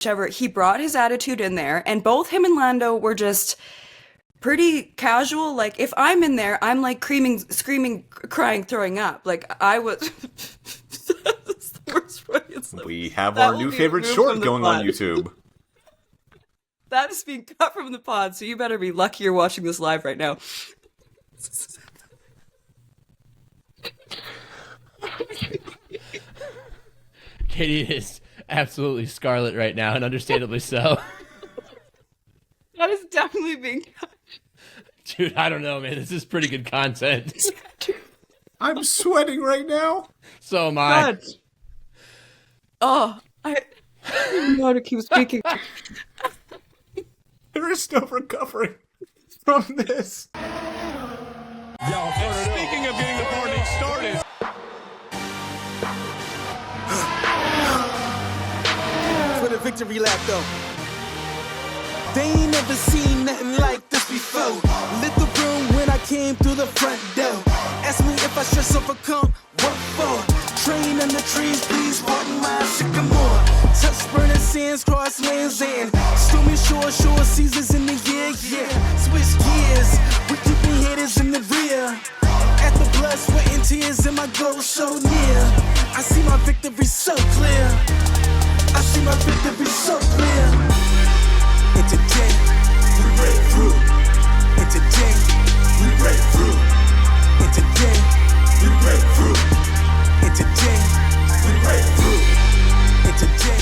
whichever, he brought his attitude in there, and both him and Lando were just pretty casual. Like, if I'm in there, I'm like screaming, crying, throwing up. Like, I was. That's the worst way. We have our new favorite short going on YouTube. That is being cut from the pod, so you better be lucky you're watching this live right now. Katie is absolutely scarlet right now, and understandably so. That is definitely being cut. Dude, I don't know, man. This is pretty good content. I'm sweating right now. So am I. God. Oh, I don't know how to keep speaking. There is no recovering from this. And speaking of getting the party started. For the victory lap, though. They ain't never seen nothing like this before. Lit the room when I came through the front door. Ask me if I stress overcome, what for? Train under trees, please pardon my sycamore. Touch burning sands, cross lands, and stormy shore seasons in the year, yeah. Switch gears, we keeping haters in the rear. At the blood, sweat, and tears, and my goal so near. I see my victory so clear. I see my victory so clear. And today, we break through. And today, we break through. And today, we break through. And today, we break through. And today,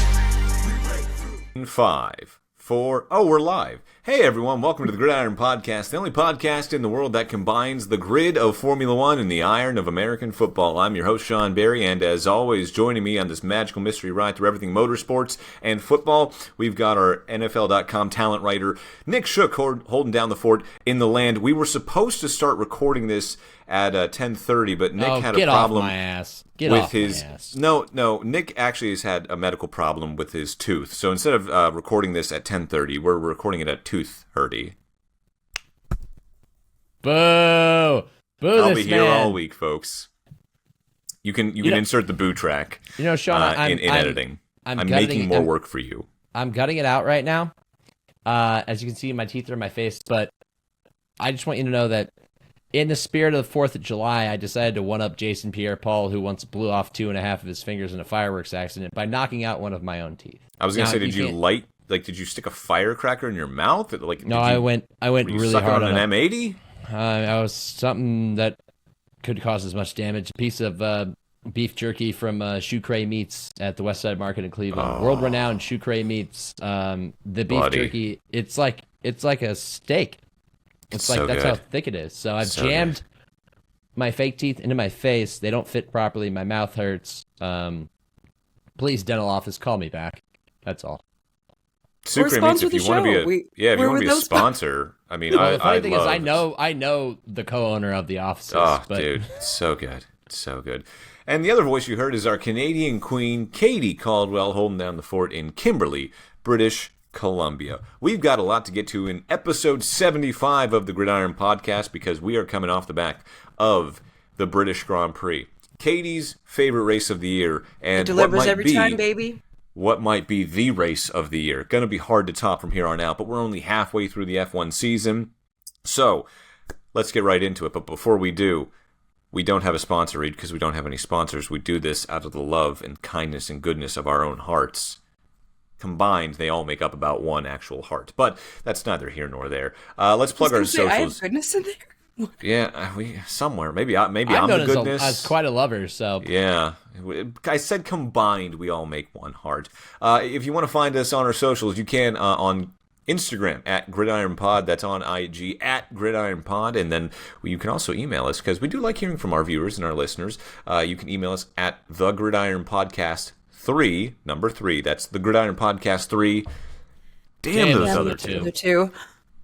we break through. 5, 4, oh, we're live. Hey everyone, welcome to the Gridiron Podcast, the only podcast in the world that combines the grid of Formula One and the iron of American football. I'm your host, Sean Barie, and as always, joining me on this magical mystery ride through everything motorsports and football, we've got our NFL.com talent writer, Nick Shook, holding down the fort in the land. We were supposed to start recording this at 10:30, but Nick had a problem off my ass. with his ass. No, Nick actually has had a medical problem with his tooth. So instead of recording this at 10:30, we're recording it at 2:30. Boo! Boo! I'll this be here man. all week, folks. You can insert the boo track. You know, Sean, in editing. I'm gutting making more work for you. I'm gutting it out right now. As you can see, my teeth are in my face, but I just want you to know that in the spirit of the 4th of July, I decided to one-up Jason Pierre-Paul, who once blew off 2.5 of his fingers in a fireworks accident, by knocking out one of my own teeth. I was going to say, did you stick a firecracker in your mouth? I went really suck hard on an M80? I was something that could cause as much damage. A piece of beef jerky from Shook Meats at the West Side Market in Cleveland. World-renowned Shook Meats. The beef jerky, it's like a steak. It's like, that's how thick it is. So I've jammed my fake teeth into my face. They don't fit properly. My mouth hurts. Please, dental office, call me back. That's all. Sucre Meats, if you want to be a sponsor, I mean, the funny thing is, I know the co-owner of the offices. Oh, dude, so good. So good. And the other voice you heard is our Canadian queen, Katie Caldwell, holding down the fort in Kimberley, British Columbia. We've got a lot to get to in episode 75 of the Gridiron Podcast because we are coming off the back of the British Grand Prix. Katie's favorite race of the year, and it delivers every time, baby. What might be the race of the year. Going to be hard to top from here on out, but we're only halfway through the F1 season. So, let's get right into it. But before we do, we don't have a sponsor read because we don't have any sponsors. We do this out of the love and kindness and goodness of our own hearts. Combined, they all make up about one actual heart. But that's neither here nor there. Let's plug our socials. I have goodness in there? Yeah, somewhere. Maybe I'm the goodness. As quite a lover, so. Yeah. I said combined, we all make one heart. If you want to find us on our socials, you can on Instagram at GridironPod. That's on IG at GridironPod. And then you can also email us because we do like hearing from our viewers and our listeners. You can email us at thegridironpodcast3, number 3. That's the Gridiron Podcast 3. Damn those other two.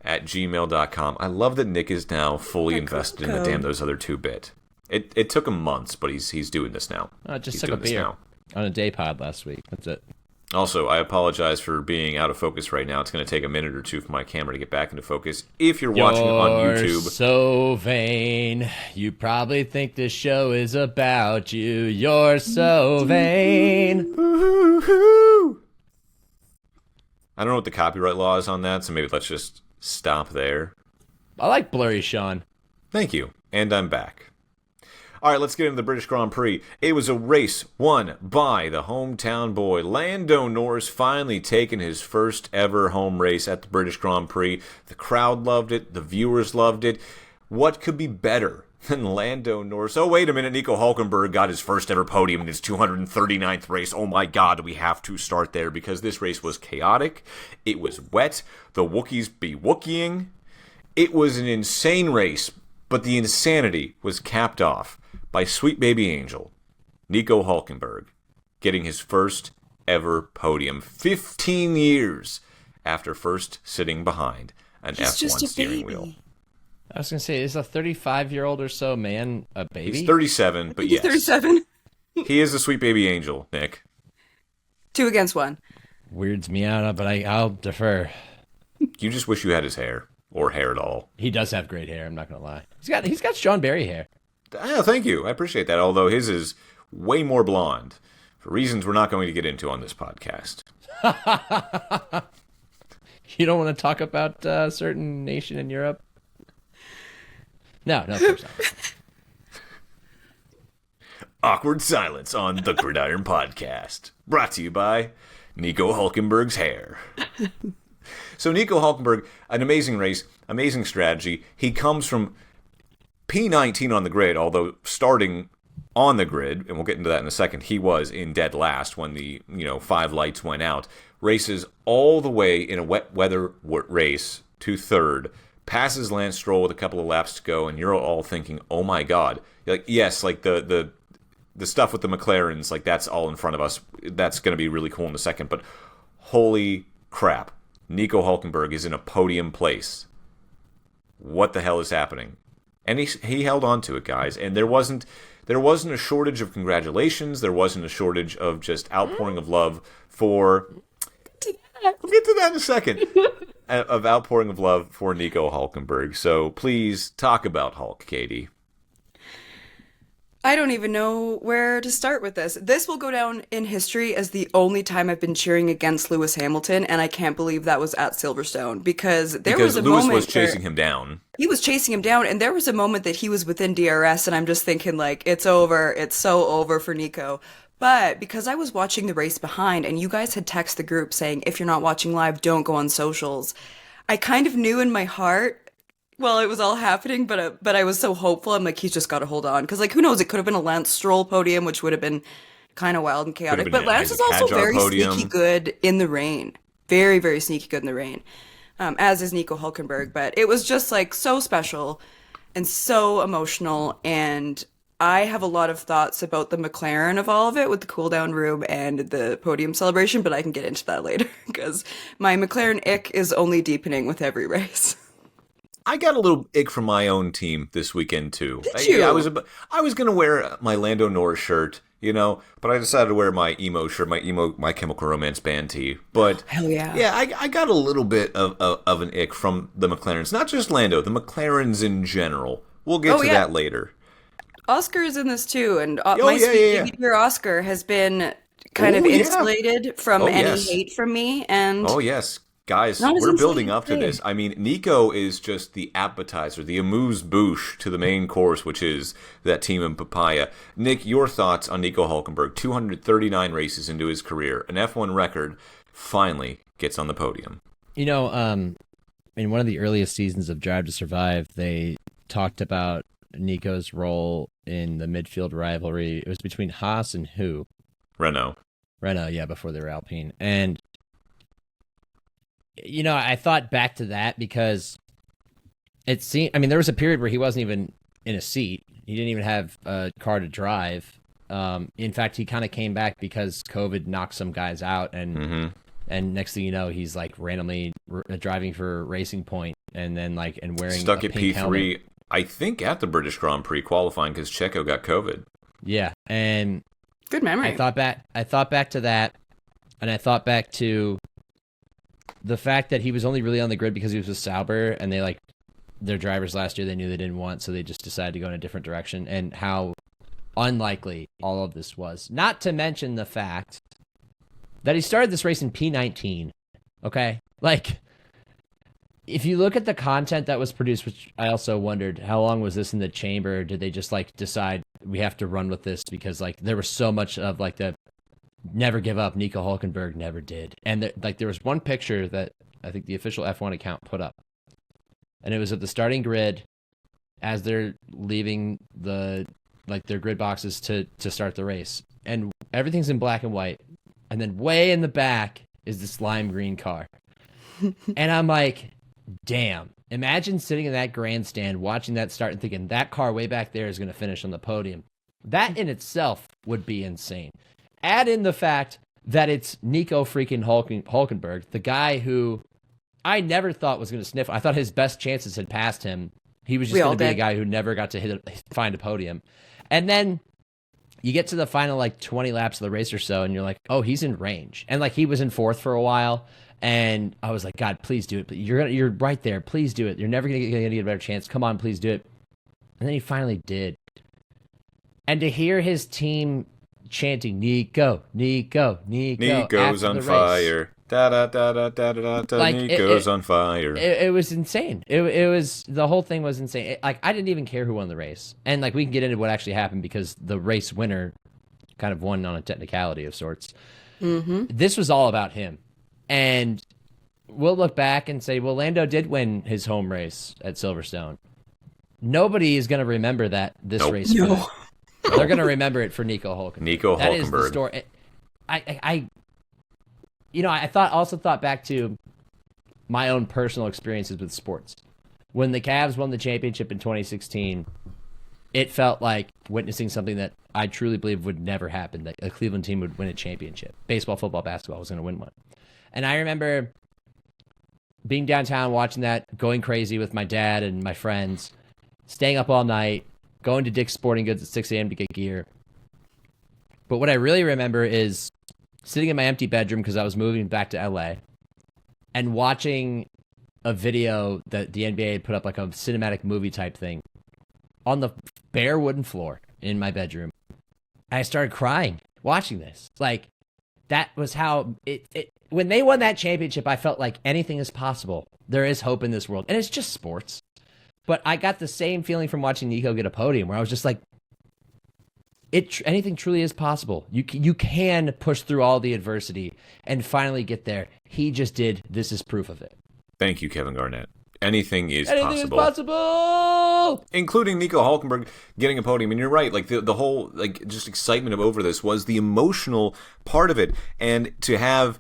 At gmail.com. I love that Nick is now fully invested in the damn those other 2 bit. It took him months, but he's doing this now. I just took a beer on a day pod last week. That's it. Also, I apologize for being out of focus right now. It's going to take a minute or two for my camera to get back into focus. If you're watching on YouTube. You're so vain. You probably think this show is about you. You're so vain. I don't know what the copyright law is on that, so maybe let's just stop there. I like blurry Sean. Thank you, and I'm back. All right, let's get into the British Grand Prix. It was a race won by the hometown boy, Lando Norris, finally taking his first ever home race at the British Grand Prix. The crowd loved it. The viewers loved it. What could be better than Lando Norris? Oh, wait a minute. Nico Hulkenberg got his first ever podium in his 239th race. Oh, my God, we have to start there because this race was chaotic. It was wet. The Wookiees be Wookieing. It was an insane race, but the insanity was capped off by sweet baby angel, Nico Hulkenberg, getting his first ever podium 15 years after first sitting behind an F1 steering wheel. I was going to say, is a 35-year-old or so man a baby? He's 37, but yes. He's 37. He is a sweet baby angel, Nick. 2 against 1. Weirds me out, but I'll defer. You just wish you had his hair, or hair at all. He does have great hair, I'm not going to lie. He's got Sean Barie hair. Oh, thank you. I appreciate that, although his is way more blonde, for reasons we're not going to get into on this podcast. You don't want to talk about a certain nation in Europe? No, of course not. Awkward silence on the Gridiron Podcast. Brought to you by Nico Hulkenberg's hair. So Nico Hulkenberg, an amazing race, amazing strategy. He comes from P19 on the grid, although starting on the grid, and we'll get into that in a second, he was in dead last when the 5 lights went out. Races all the way in a wet weather race to third, passes Lance Stroll with a couple of laps to go, and you're all thinking, oh my God. Like, yes, like the stuff with the McLarens, like that's all in front of us. That's going to be really cool in a second, but holy crap. Nico Hulkenberg is in a podium place. What the hell is happening? And he held on to it, guys. And there wasn't a shortage of congratulations. There wasn't a shortage of just outpouring of love for... We'll get to that in a second. Of outpouring of love for Nico Hulkenberg. So please talk about Hulk, Katie. I don't even know where to start with this. This will go down in history as the only time I've been cheering against Lewis Hamilton, and I can't believe that was at Silverstone because was a Lewis moment was chasing him down. He was chasing him down, and there was a moment that he was within DRS, and I'm just thinking, like, it's over. It's so over for Nico. But because I was watching the race behind, and you guys had texted the group saying, if you're not watching live, don't go on socials, I kind of knew in my heart while it was all happening, but I was so hopeful. I'm like, he's just got to hold on. Because, like, who knows? It could have been a Lance Stroll podium, which would have been kind of wild and chaotic. But Lance is also very sneaky good in the rain. Very, very sneaky good in the rain. As is Nico Hulkenberg. But it was just, like, so special and so emotional. And I have a lot of thoughts about the McLaren of all of it with the cool-down room and the podium celebration, but I can get into that later. Because my McLaren ick is only deepening with every race. I got a little ick from my own team this weekend too. Did you? I was gonna wear my Lando Norris shirt, but I decided to wear my emo shirt, my Chemical Romance band tee. But hell yeah, yeah, I got a little bit of an ick from the McLarens, not just Lando, the McLarens in general. We'll get to that later. Oscar is in this too, and my sweet baby Oscar has been kind of insulated from any hate from me. And yes. Guys, we're building up to this. I mean, Nico is just the appetizer, the amuse-bouche to the main course, which is that team in Papaya. Nick, your thoughts on Nico Hulkenberg? 239 races into his career, an F1 record, finally gets on the podium. In one of the earliest seasons of Drive to Survive, they talked about Nico's role in the midfield rivalry. It was between Haas and who? Renault, yeah, before they were Alpine. And I thought back to that because it seemed, there was a period where he wasn't even in a seat. He didn't even have a car to drive. In fact, he kind of came back because COVID knocked some guys out. And next thing you know, he's like randomly driving for Racing Point and then and wearing stuck a at pink P3, helmet. I think at the British Grand Prix qualifying because Checo got COVID. Yeah. And good memory. I thought back to that. And I thought back to the fact that he was only really on the grid because he was with Sauber, and they their drivers last year they knew they didn't want, so they just decided to go in a different direction, and how unlikely all of this was. Not to mention the fact that he started this race in P19. Okay? Like, if you look at the content that was produced, which I also wondered, how long was this in the chamber? Did they just like decide we have to run with this because like there was so much of like the never give up. Nico Hulkenberg never did, and there was one picture that I think the official F1 account put up, and it was at the starting grid as they're leaving their grid boxes to start the race, and everything's in black and white, and then way in the back is this lime green car, and I'm like, damn, imagine sitting in that grandstand watching that start and thinking that car way back there is going to finish on the podium. That in itself would be insane. Add in the fact that it's Nico freaking Hulkenberg, the guy who I never thought was going to sniff. I thought his best chances had passed him. He was just going to be a guy who never got to find a podium. And then you get to the final like 20 laps of the race or so, and you're like, oh, he's in range. And like he was in fourth for a while. And I was like, God, please do it. You're right there. Please do it. You're never going to get a better chance. Come on, please do it. And then he finally did. And to hear his team chanting, Nico, Nico, Nico. Nico's on fire. Da da da da da da da. Like, Nico's on fire. It was insane. It was, the whole thing was insane. Like, I didn't even care who won the race. And like, we can get into what actually happened because the race winner kind of won on a technicality of sorts. Mm-hmm. This was all about him. And we'll look back and say, well, Lando did win his home race at Silverstone. Nobody is going to remember this race. No. They're going to remember it for Nico Hulkenberg. Nico Hulkenberg. That is the story. I also thought back to my own personal experiences with sports. When the Cavs won the championship in 2016, it felt like witnessing something that I truly believe would never happen, that a Cleveland team would win a championship. Baseball, football, basketball was going to win one. And I remember being downtown watching that, going crazy with my dad and my friends, staying up all night, going to Dick's Sporting Goods at 6 a.m. to get gear. But what I really remember is sitting in my empty bedroom because I was moving back to LA and watching a video that the NBA had put up, like a cinematic movie type thing, on the bare wooden floor in my bedroom. And I started crying watching this. Like, that was how when they won that championship, I felt like anything is possible. There is hope in this world. And it's just sports. But I got the same feeling from watching Nico get a podium where I was just like, anything truly is possible. You can push through all the adversity and finally get there. He just did. This is proof of it. Thank you, Kevin Garnett. Anything is possible. Including Nico Hulkenberg getting a podium. And you're right, like the whole like just excitement over this was the emotional part of it. And to have,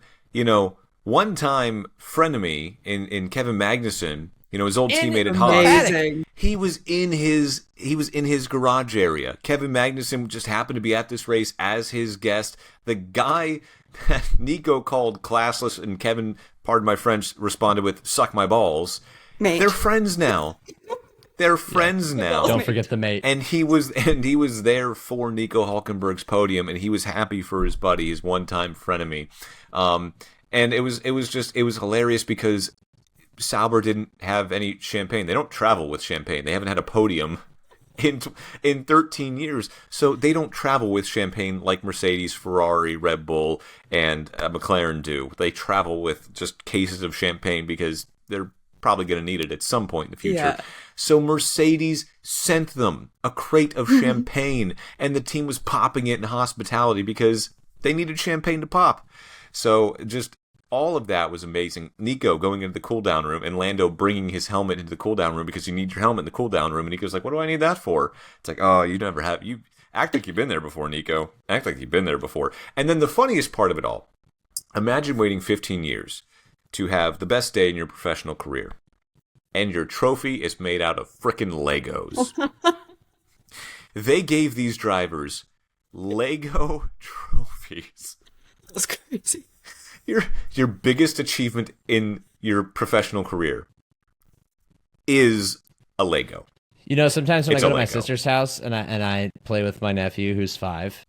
one-time frenemy in Kevin Magnussen, his old teammate at Haas. He was in his garage area. Kevin Magnussen just happened to be at this race as his guest. The guy that Nico called classless and Kevin, pardon my French, responded with "suck my balls." Mate. They're friends now. They're friends now. Don't forget the mate. And he was there for Nico Hulkenberg's podium, and he was happy for his buddy, his one-time frenemy. And it was hilarious because Sauber didn't have any champagne. They don't travel with champagne. They haven't had a podium in 13 years. So they don't travel with champagne like Mercedes, Ferrari, Red Bull, and McLaren do. They travel with just cases of champagne because they're probably going to need it at some point in the future. Yeah. So Mercedes sent them a crate of champagne, and the team was popping it in hospitality because they needed champagne to pop. So just all of that was amazing. Nico going into the cool-down room and Lando bringing his helmet into the cool-down room because you need your helmet in the cool-down room. And Nico's like, what do I need that for? It's like, oh, you never have. You act like you've been there before, Nico. Act like you've been there before. And then the funniest part of it all, imagine waiting 15 years to have the best day in your professional career. And your trophy is made out of frickin' Legos. They gave these drivers Lego trophies. That's crazy. Your biggest achievement in your professional career is a Lego. Sometimes when I go to my sister's house and I play with my nephew who's 5,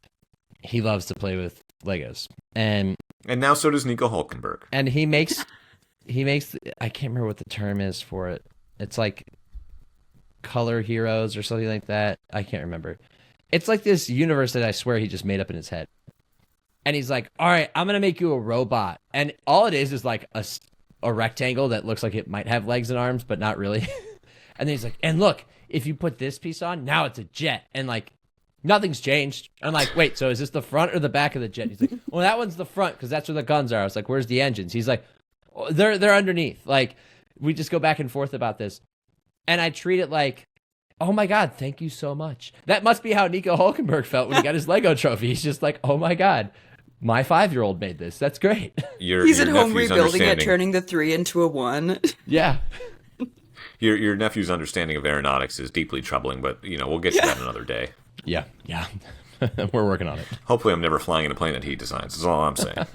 he loves to play with Legos. And now so does Nico Hulkenberg. And he makes I can't remember what the term is for it. It's like color heroes or something like that. I can't remember. It's like this universe that I swear he just made up in his head. And he's like, all right, I'm going to make you a robot. And all it is like a rectangle that looks like it might have legs and arms, but not really. And then he's like, and look, if you put this piece on, now it's a jet. And like, nothing's changed. I'm like, wait, so is this the front or the back of the jet? He's like, well, that one's the front because that's where the guns are. I was like, where's the engines? He's like, oh, they're underneath. Like, we just go back and forth about this. And I treat it like, oh my God, thank you so much. That must be how Nico Hulkenberg felt when he got his Lego trophy. He's just like, oh my God. My 5-year-old made this. That's great. He's at home nephew's rebuilding it, turning the 3 into a 1. Yeah. Your nephew's understanding of aeronautics is deeply troubling, but we'll get to that another day. Yeah. We're working on it. Hopefully, I'm never flying in a plane that he designs. Is all I'm saying.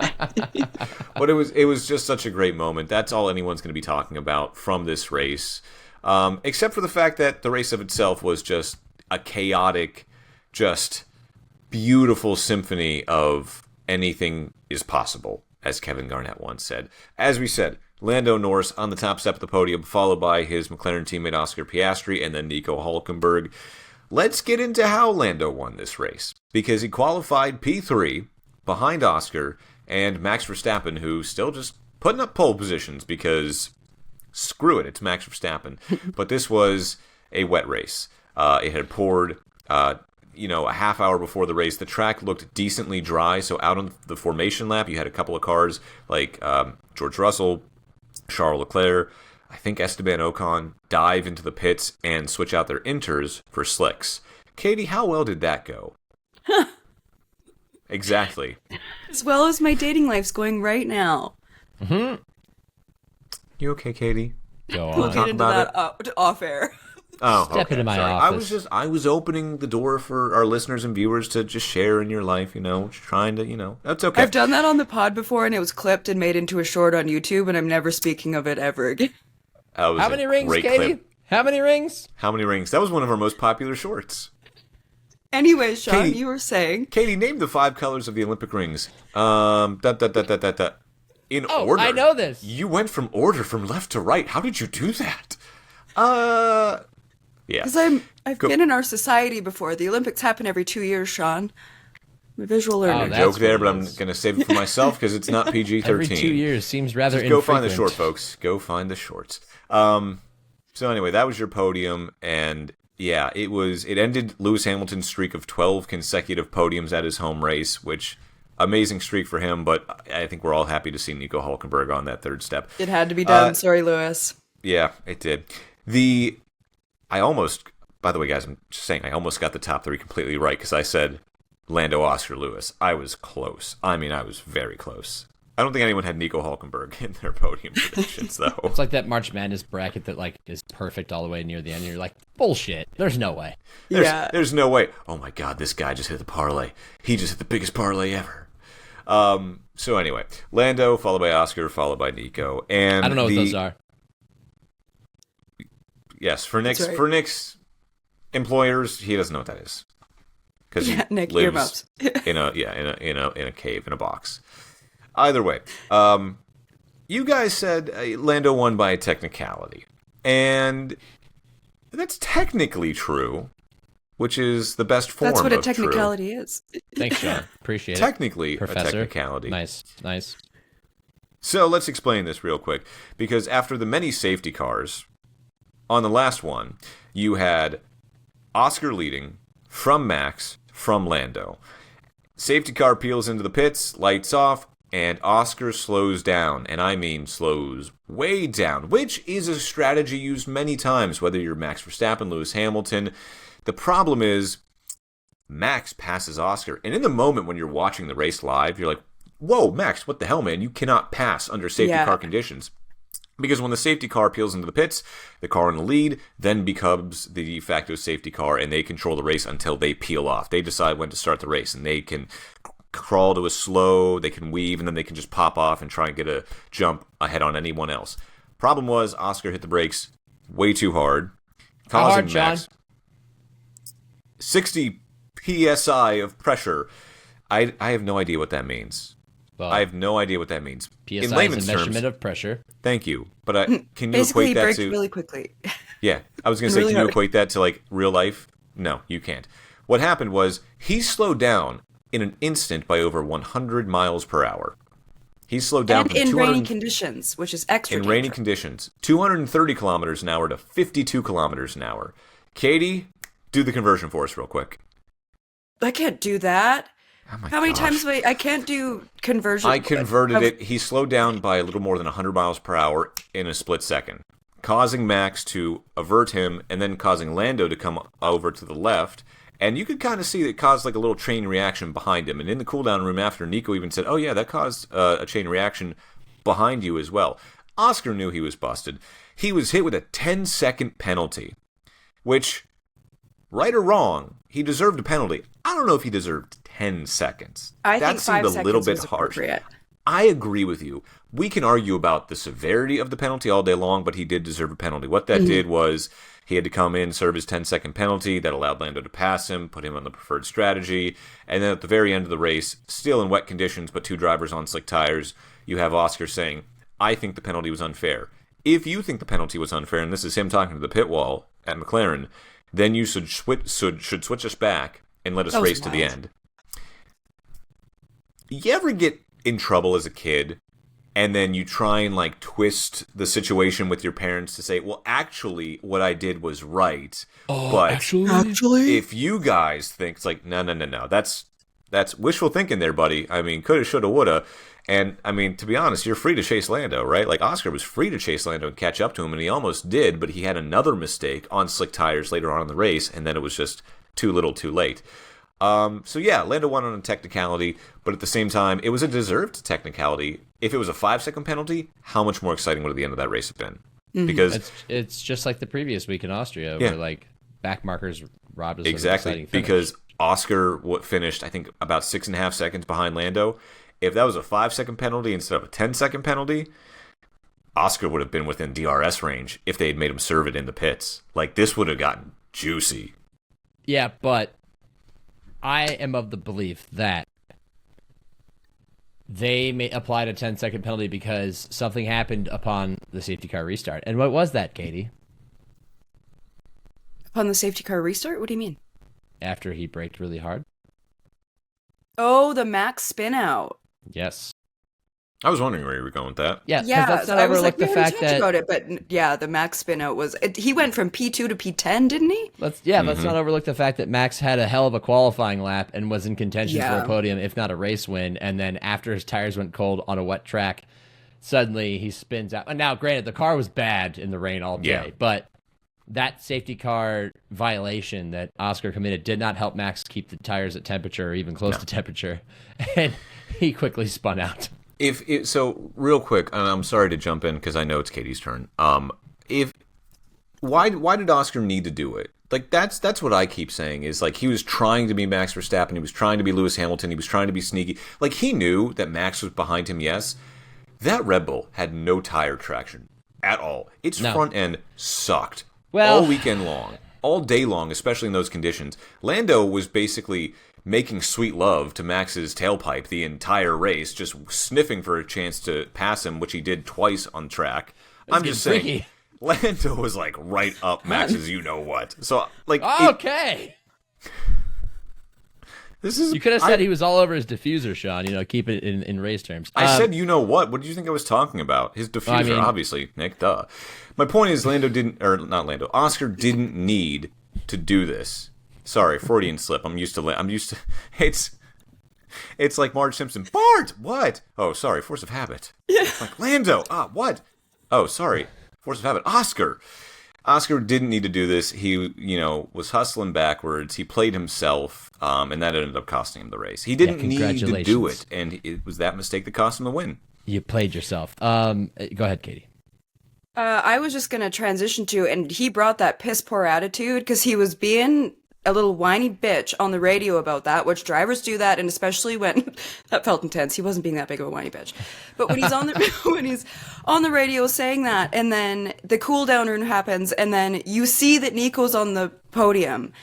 But it was just such a great moment. That's all anyone's going to be talking about from this race, except for the fact that the race of itself was just a chaotic, just beautiful symphony of anything is possible, as Kevin Garnett once said. As we said, Lando Norris on the top step of the podium, followed by his McLaren teammate Oscar Piastri, and then Nico Hulkenberg. Let's get into how Lando won this race, because he qualified P3 behind Oscar and Max Verstappen, who's still just putting up pole positions because screw it, it's Max Verstappen. But this was a wet race. It had poured a half hour before the race. The track looked decently dry, so out on the formation lap, you had a couple of cars like George Russell, Charles Leclerc, I think Esteban Ocon, dive into the pits and switch out their inters for slicks. Katie, how well did that go? Exactly. As well as my dating life's going right now. Mm-hmm. You okay, Katie? Go We'll on. get into that off air. Oh, Step okay. into my Sorry. office. I was opening the door for our listeners and viewers to just share in your life, just trying to, that's okay. I've done that on the pod before, and it was clipped and made into a short on YouTube, and I'm never speaking of it ever again. How many rings, Katie? Clip. How many rings? How many rings? That was one of our most popular shorts. Anyway, Sean, Katie, you were saying. Katie, name the 5 colors of the Olympic rings. In order. I know this. You went from left to right. How did you do that? Yeah. Because I've been in our society before. The Olympics happen every 2 years, Sean. I'm a visual learner. that's Joke there, what but it I'm is. going to save it for myself because it's not PG-13. Every 2 years seems rather Just go infrequent. find the short, folks. Go find the shorts. So anyway, that was your podium, and yeah, it ended Lewis Hamilton's streak of 12 consecutive podiums at his home race, which amazing streak for him, but I think we're all happy to see Nico Hulkenberg on that third step. It had to be done. Sorry, Lewis. Yeah, it did. By the way, guys, I'm just saying, I almost got the top 3 completely right because I said Lando, Oscar, Lewis. I was close. I mean, I was very close. I don't think anyone had Nico Hulkenberg in their podium predictions, though. It's like that March Madness bracket that is perfect all the way near the end. And you're like, bullshit. There's no way. There's no way. Oh my God, this guy just hit the parlay. He just hit the biggest parlay ever. So anyway, Lando, followed by Oscar, followed by Nico. And I don't know what those are. Yes, for Nick's That's right. employers, he doesn't know what that is. Because he Nick, lives earmuffs. in a cave, in a box. Either way, you guys said Lando won by a technicality. And that's technically true, which is the best form of That's what a true. technicality is. Thanks, Sean. Appreciate it. Technically, Professor. a technicality. Nice. So let's explain this real quick, because after the many safety cars, on the last one, you had Oscar leading from Max, from Lando. Safety car peels into the pits, lights off, and Oscar slows down, and I mean slows way down, which is a strategy used many times, whether you're Max Verstappen, Lewis Hamilton. The problem is, Max passes Oscar, and in the moment when you're watching the race live, you're like, whoa, Max, what the hell, man? You cannot pass under safety car conditions. Because when the safety car peels into the pits, the car in the lead then becomes the de facto safety car, and they control the race until they peel off. They decide when to start the race, and they can crawl to a slow, they can weave, and then they can just pop off and try and get a jump ahead on anyone else. Problem was, Oscar hit the brakes way too hard, causing Max 60 psi of pressure. I have no idea what that means. Well, I have no idea what that means. PSI In is layman's a measurement terms, of pressure. thank you, but can you Basically, equate he that braked to? really quickly. Yeah, I was going to say, Really can you hard. equate that to like real life? No, you can't. What happened was he slowed down in an instant by over 100 miles per hour. He slowed down and from in rainy conditions, which is extra in dangerous. rainy conditions, 230 kilometers an hour to 52 kilometers an hour. Katie, do the conversion for us real quick. I can't do that. Oh my How many gosh. times I can't do conversion? I converted it. He slowed down by a little more than 100 miles per hour in a split second, causing Max to avert him and then causing Lando to come over to the left. And you could kind of see that it caused like a little chain reaction behind him. And in the cooldown room after, Nico even said, oh yeah, that caused a chain reaction behind you as well. Oscar knew he was busted. He was hit with a 10-second penalty, which, right or wrong, he deserved a penalty. I don't know if he deserved 10 seconds. I that think seemed 5 a little bit seconds was harsh. appropriate. I agree with you. We can argue about the severity of the penalty all day long, but he did deserve a penalty. What that did was he had to come in, serve his 10-second penalty. That allowed Lando to pass him, put him on the preferred strategy. And then at the very end of the race, still in wet conditions, but 2 drivers on slick tires, you have Oscar saying, I think the penalty was unfair. If you think the penalty was unfair, and this is him talking to the pit wall at McLaren, then you should switch us back and let us race to the end. You ever get in trouble as a kid and then you try and like twist the situation with your parents to say, well, actually what I did was right, but Actually, if you guys think, it's like, no, that's wishful thinking there, buddy. I mean, coulda, shoulda, woulda. And I mean, to be honest, you're free to chase Lando, right? Like Oscar was free to chase Lando and catch up to him, and he almost did, but he had another mistake on slick tires later on in the race, and then it was just too little too late. So yeah, Lando won on a technicality, but at the same time, it was a deserved technicality. If it was a 5-second penalty, how much more exciting would the end of that race have been? Because it's just like the previous week in Austria, Yeah. where like back markers robbed us exactly, of an exciting finish. because Oscar finished, I think, about 6.5 seconds behind Lando. If that was a 5-second penalty instead of a 10-second penalty, Oscar would have been within DRS range if they had made him serve it in the pits. Like, this would have gotten juicy. Yeah, but I am of the belief that they applied a 10-second penalty because something happened upon the safety car restart. And what was that, Katie? Upon the safety car restart? What do you mean? After he braked really hard? Oh, the Max spin out. Yes. I was wondering where you were going with that. Yeah, 'cause Yeah, let's not I was like, overlook the we fact already talked that about it, but yeah, the Max spin out was he went from P2 to P10, didn't he? let's not overlook the fact that Max had a hell of a qualifying lap and was in contention for Yeah. a podium, if not a race win. And then after his tires went cold on a wet track, suddenly he spins out. And now, granted, the car was bad in the rain all day, Yeah. but that safety car violation that Oscar committed did not help Max keep the tires at temperature or even close to temperature, and he quickly spun out. So real quick, and I'm sorry to jump in because I know it's Katie's turn. Why did Oscar need to do it? Like that's what I keep saying is like he was trying to be Max Verstappen, he was trying to be Lewis Hamilton, he was trying to be sneaky. Like he knew that Max was behind him. Yes, that Red Bull had no tire traction at all. Its front end sucked all weekend long, all day long, especially in those conditions. Lando was basically making sweet love to Max's tailpipe the entire race, just sniffing for a chance to pass him, which he did twice on track. I'm just saying, freaky. Lando was like right up Max's you-know-what. So, like... Okay. This is... You could have said he was all over his diffuser, Sean. You know, keep it in race terms. I said you-know-what. What did you think I was talking about? His diffuser, obviously, Nick, duh. My point is Oscar didn't need to do this. Sorry, Freudian slip. I'm used to. It's like Marge Simpson. Bart, what? Oh, sorry, force of habit. Yeah. Like Lando. What? Oh, sorry, force of habit. Oscar didn't need to do this. He, was hustling backwards. He played himself, and that ended up costing him the race. He didn't need to do it, and it was that mistake that cost him the win. You played yourself. Go ahead, Katie. I was just going to transition to, and he brought that piss poor attitude because he was being a little whiny bitch on the radio about that, which drivers do that, and especially when that felt intense. He wasn't being that big of a whiny bitch, but when he's on the radio saying that, and then the cool down room happens, and then you see that Nico's on the podium,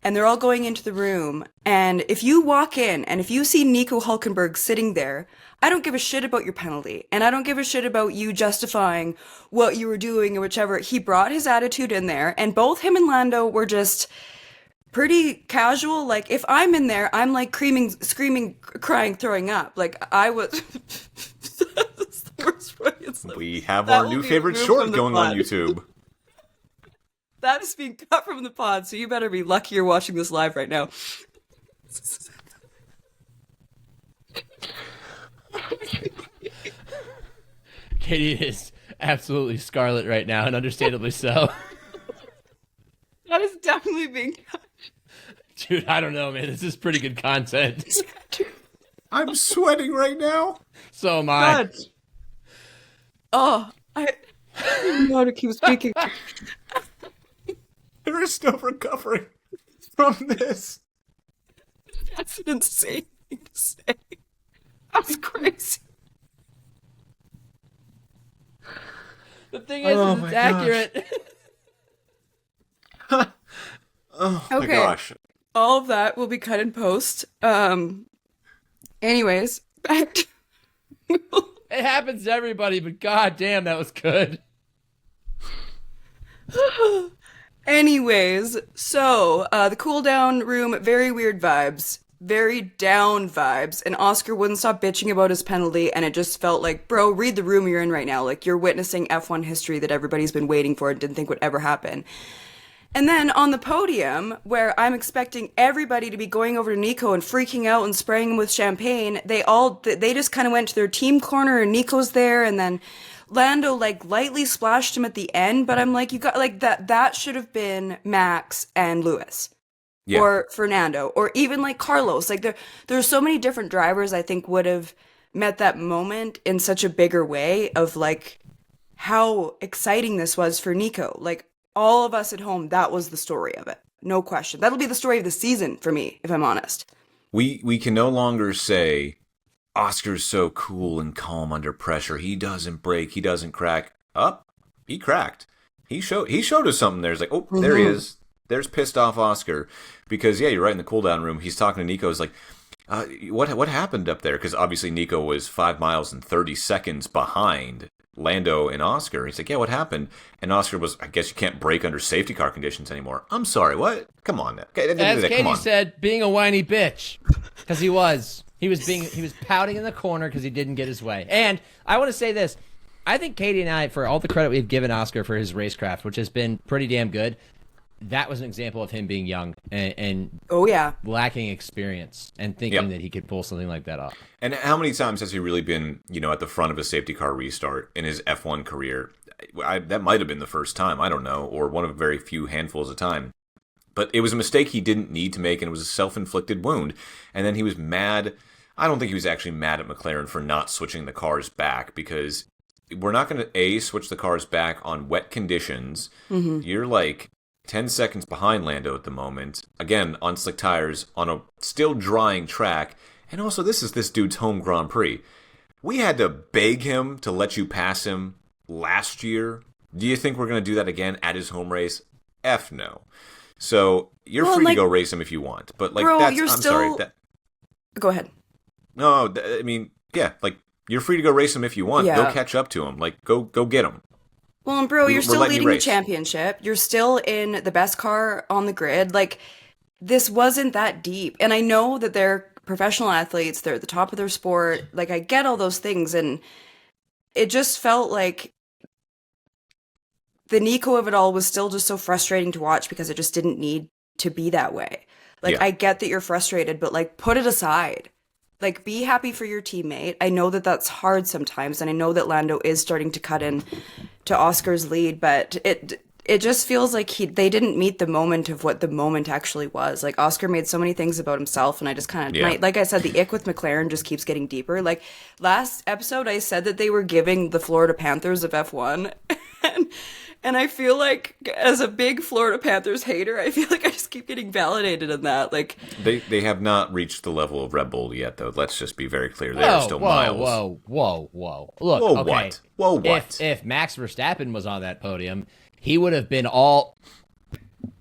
and they're all going into the room, and if you walk in and if you see Nico Hulkenberg sitting there, I don't give a shit about your penalty, and I don't give a shit about you justifying what you were doing or whichever. He brought his attitude in there, and both him and Lando were just pretty casual. Like if I'm in there, I'm like screaming, crying, throwing up. Like I was. That's the worst Freudian slip. We have That our will new be favorite removed short from the going on pod. YouTube. That is being cut from the pod, so you better be lucky you're watching this live right now. Katie is absolutely scarlet right now, and understandably so. That is definitely being cut. Dude, I don't know, man. This is pretty good content. I'm sweating right now. So am I. God. Oh, I don't know how to keep speaking. There is no recovering from this. That's an insane thing to say. That's crazy. The thing is, Oh it's my accurate. Oh my Okay. gosh. All of that will be cut in post. Anyways, back to... It happens to everybody, but god damn, that was good. Anyways, so the cool down room, very weird vibes, very down vibes, and Oscar wouldn't stop bitching about his penalty, and it just felt like, bro, read the room you're in right now. Like, you're witnessing F1 history that everybody's been waiting for and didn't think would ever happen. And then on the podium, where I'm expecting everybody to be going over to Nico and freaking out and spraying him with champagne, they just kind of went to their team corner, and Nico's there, and then Lando like lightly splashed him at the end, but I'm like, you got like that should have been Max and Lewis. Yeah. Or Fernando, or even like Carlos. Like there's so many different drivers I think would have met that moment in such a bigger way of like how exciting this was for Nico. Like all of us at home, that was the story of it. No question. That'll be the story of the season for me, if I'm honest. We can no longer say Oscar's so cool and calm under pressure. He doesn't break. He doesn't crack. He cracked. He showed us something there. It's like, oh, there he is. There's pissed off Oscar. Because, yeah, you're right, in the cooldown room, he's talking to Nico. He's like, what happened up there? Because obviously Nico was 5 miles and 30 seconds behind Lando and Oscar. He's like, yeah, what happened? And Oscar was, I guess you can't brake under safety car conditions anymore. I'm sorry, what? Come on now. As Come Katie on. said, being a whiny bitch. Because he was. He was pouting in the corner because he didn't get his way. And I want to say this. I think Katie and I, for all the credit we've given Oscar for his racecraft, which has been pretty damn good, that was an example of him being young and Oh, yeah. lacking experience and thinking that he could pull something like that off. And how many times has he really been, at the front of a safety car restart in his F1 career? That might have been the first time, I don't know, or one of very few handfuls of time. But it was a mistake he didn't need to make, and it was a self-inflicted wound. And then he was mad. I don't think he was actually mad at McLaren for not switching the cars back, because we're not going to, switch the cars back on wet conditions. Mm-hmm. You're like 10 seconds behind Lando at the moment. Again, on slick tires, on a still drying track. And also, this is this dude's home Grand Prix. We had to beg him to let you pass him last year. Do you think we're going to do that again at his home race? F no. So you're free to go race him if you want, but like bro, I'm sorry. Go ahead. No, I mean, yeah, like you're free to go race him if you want. Yeah. Go catch up to him. Like go get him. Well, and bro, you're still letting you leading the race. championship. You're still in the best car on the grid. Like this wasn't that deep, and I know that they're professional athletes. They're at the top of their sport. Like I get all those things, and it just felt like the Nico of it all was still just so frustrating to watch because it just didn't need to be that way. Like, Yeah. I get that you're frustrated, but like, put it aside. Like, be happy for your teammate. I know that that's hard sometimes, and I know that Lando is starting to cut in to Oscar's lead, but it just feels like they didn't meet the moment of what the moment actually was. Like, Oscar made so many things about himself, and I just kind of, like I said, the ick with McLaren just keeps getting deeper. Like, last episode, I said that they were giving the Florida Panthers of F1, and I feel like, as a big Florida Panthers hater, I feel like I just keep getting validated in that. Like, They have not reached the level of Red Bull yet, though. Let's just be very clear. They are still miles. Whoa. Look, Whoa, okay. what? Whoa, what? If Max Verstappen was on that podium, he would have been all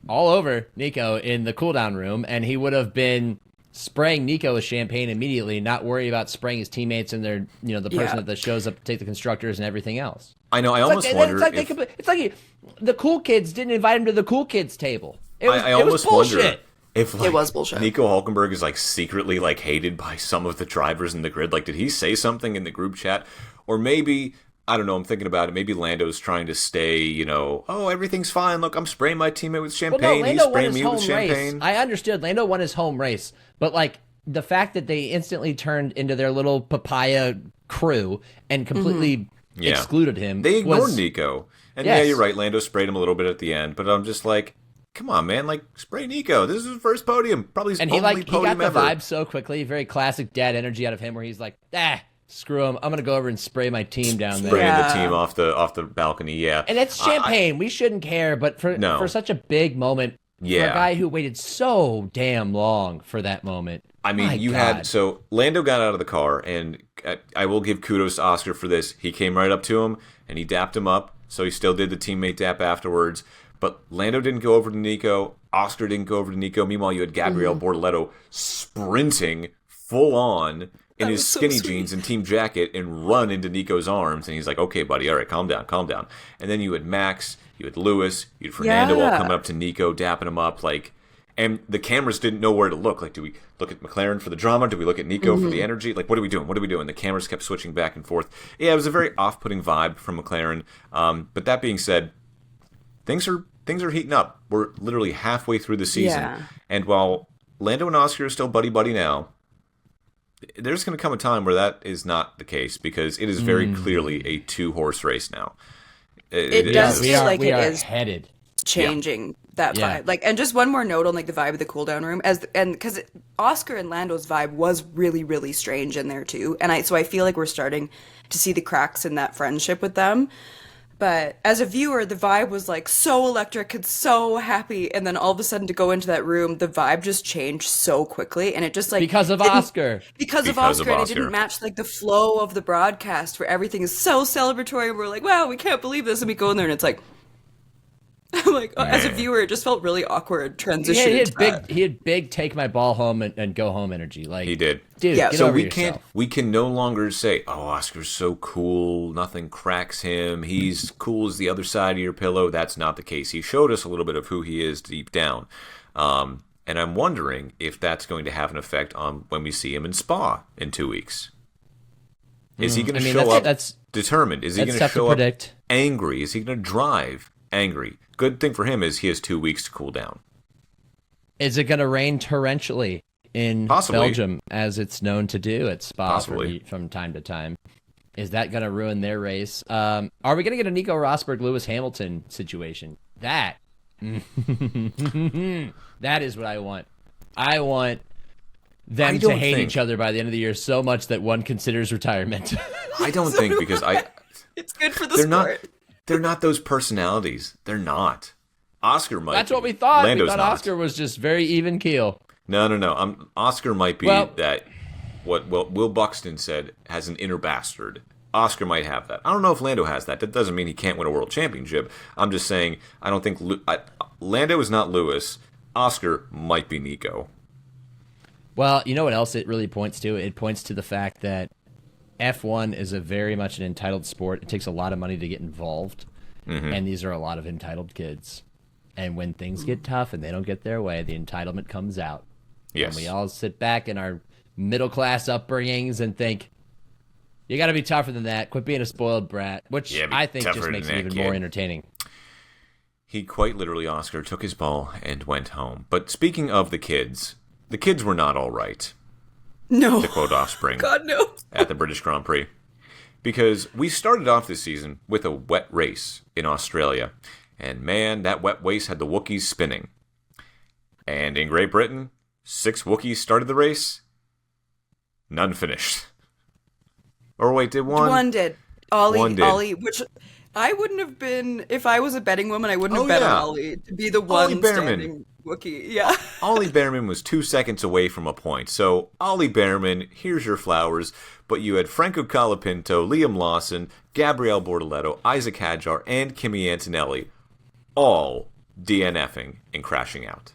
over Nico in the cooldown room, and he would have been spraying Nico with champagne immediately, not worry about spraying his teammates and their, the person that shows up to take the constructors and everything else. I know. I almost wonder it's like the cool kids didn't invite him to the cool kids table. It was I almost bullshit. wonder if like, It was bullshit. Nico Hulkenberg is like secretly like hated by some of the drivers in the grid. Like, did he say something in the group chat? Or maybe, I don't know, I'm thinking about it. Maybe Lando's trying to stay, you know, oh, everything's fine. Look, I'm spraying my teammate with champagne. He's spraying me with champagne. Race. I understood. Lando won his home race. But, like, the fact that they instantly turned into their little papaya crew and completely excluded him. They ignored Nico. And yeah, you're right. Lando sprayed him a little bit at the end. But I'm just like, come on, man. Like, spray Nico. This is his first podium. Probably his only podium ever. And he got the vibe so quickly. Very classic dad energy out of him where he's like, screw him. I'm going to go over and spray my team down there. Spraying the team off the balcony, yeah. And it's champagne. We shouldn't care. But for such a big moment, for a guy who waited so damn long for that moment. I mean, so Lando got out of the car, and I will give kudos to Oscar for this. He came right up to him, and he dapped him up. So he still did the teammate dap afterwards. But Lando didn't go over to Nico. Oscar didn't go over to Nico. Meanwhile, you had Gabriel Bortoleto sprinting full on in his skinny jeans and team jacket and run into Nico's arms. And he's like, okay, buddy, all right, calm down, calm down. And then you had Max, you had Lewis, you had Fernando all coming up to Nico, dapping him up. Like, and the cameras didn't know where to look. Like, do we look at McLaren for the drama? Do we look at Nico for the energy? Like, what are we doing? What are we doing? The cameras kept switching back and forth. Yeah, it was a very off-putting vibe from McLaren. But that being said, things are heating up. We're literally halfway through the season. Yeah. And while Lando and Oscar are still buddy-buddy now, there's going to come a time where that is not the case because it is very clearly a two-horse race now. It does feel like it is headed. Changing that vibe. Like, and just one more note on like the vibe of the cool down room, because Oscar and Lando's vibe was really, really strange in there too. And I feel like we're starting to see the cracks in that friendship with them. But as a viewer, the vibe was like so electric and so happy, and then all of a sudden to go into that room, the vibe just changed so quickly, and it just like because of Oscar, and it didn't match like the flow of the broadcast where everything is so celebratory. And we're like, wow, we can't believe this, and we go in there and it's like, I'm like, as a viewer, it just felt really awkward transition. He had big take my ball home and go home energy. Like he did, dude. Yeah. So we can no longer say, oh, Oscar's so cool, nothing cracks him. He's cool as the other side of your pillow. That's not the case. He showed us a little bit of who he is deep down, and I'm wondering if that's going to have an effect on when we see him in Spa in 2 weeks. Is he going to show up determined? Is he going to show up angry? Is he going to drive angry? Good thing for him is he has 2 weeks to cool down. Is it going to rain torrentially in Belgium, as it's known to do at Spa from time to time? Is that going to ruin their race? Are we going to get a Nico Rosberg, Lewis Hamilton situation? That is what I want. I want them to hate each other by the end of the year so much that one considers retirement. I don't think because it's good for the sport. They're not those personalities. They're not. Oscar might. That's what we thought. Lando's we thought Oscar was just very even keel. No. Oscar might be that. What Will Buxton said has an inner bastard. Oscar might have that. I don't know if Lando has that. That doesn't mean he can't win a world championship. I'm just saying I don't think Lando is not Lewis. Oscar might be Nico. Well, you know what else it really points to? It points to the fact that F1 is a very much an entitled sport. It takes a lot of money to get involved, and these are a lot of entitled kids. And when things get tough and they don't get their way, the entitlement comes out. Yes. And we all sit back in our middle-class upbringings and think, you got to be tougher than that. Quit being a spoiled brat, which I think just makes it even more entertaining. He quite literally, Oscar, took his ball and went home. But speaking of the kids were not all right. No. To quote Offspring. God, no. At the British Grand Prix. Because we started off this season with a wet race in Australia. And man, that wet race had the Wookiees spinning. And in Great Britain, 6 Wookiees started the race. None finished. Or wait, did one? One did. Ollie, which I wouldn't have been, if I was a betting woman, I wouldn't have bet on Ollie to be the one standing Wookiee. Yeah. Ollie Behrman was 2 seconds away from a point. So, Ollie Behrman, here's your flowers. But you had Franco Colapinto, Liam Lawson, Gabriel Bortoleto, Isaac Hadjar, and Kimi Antonelli all DNFing and crashing out.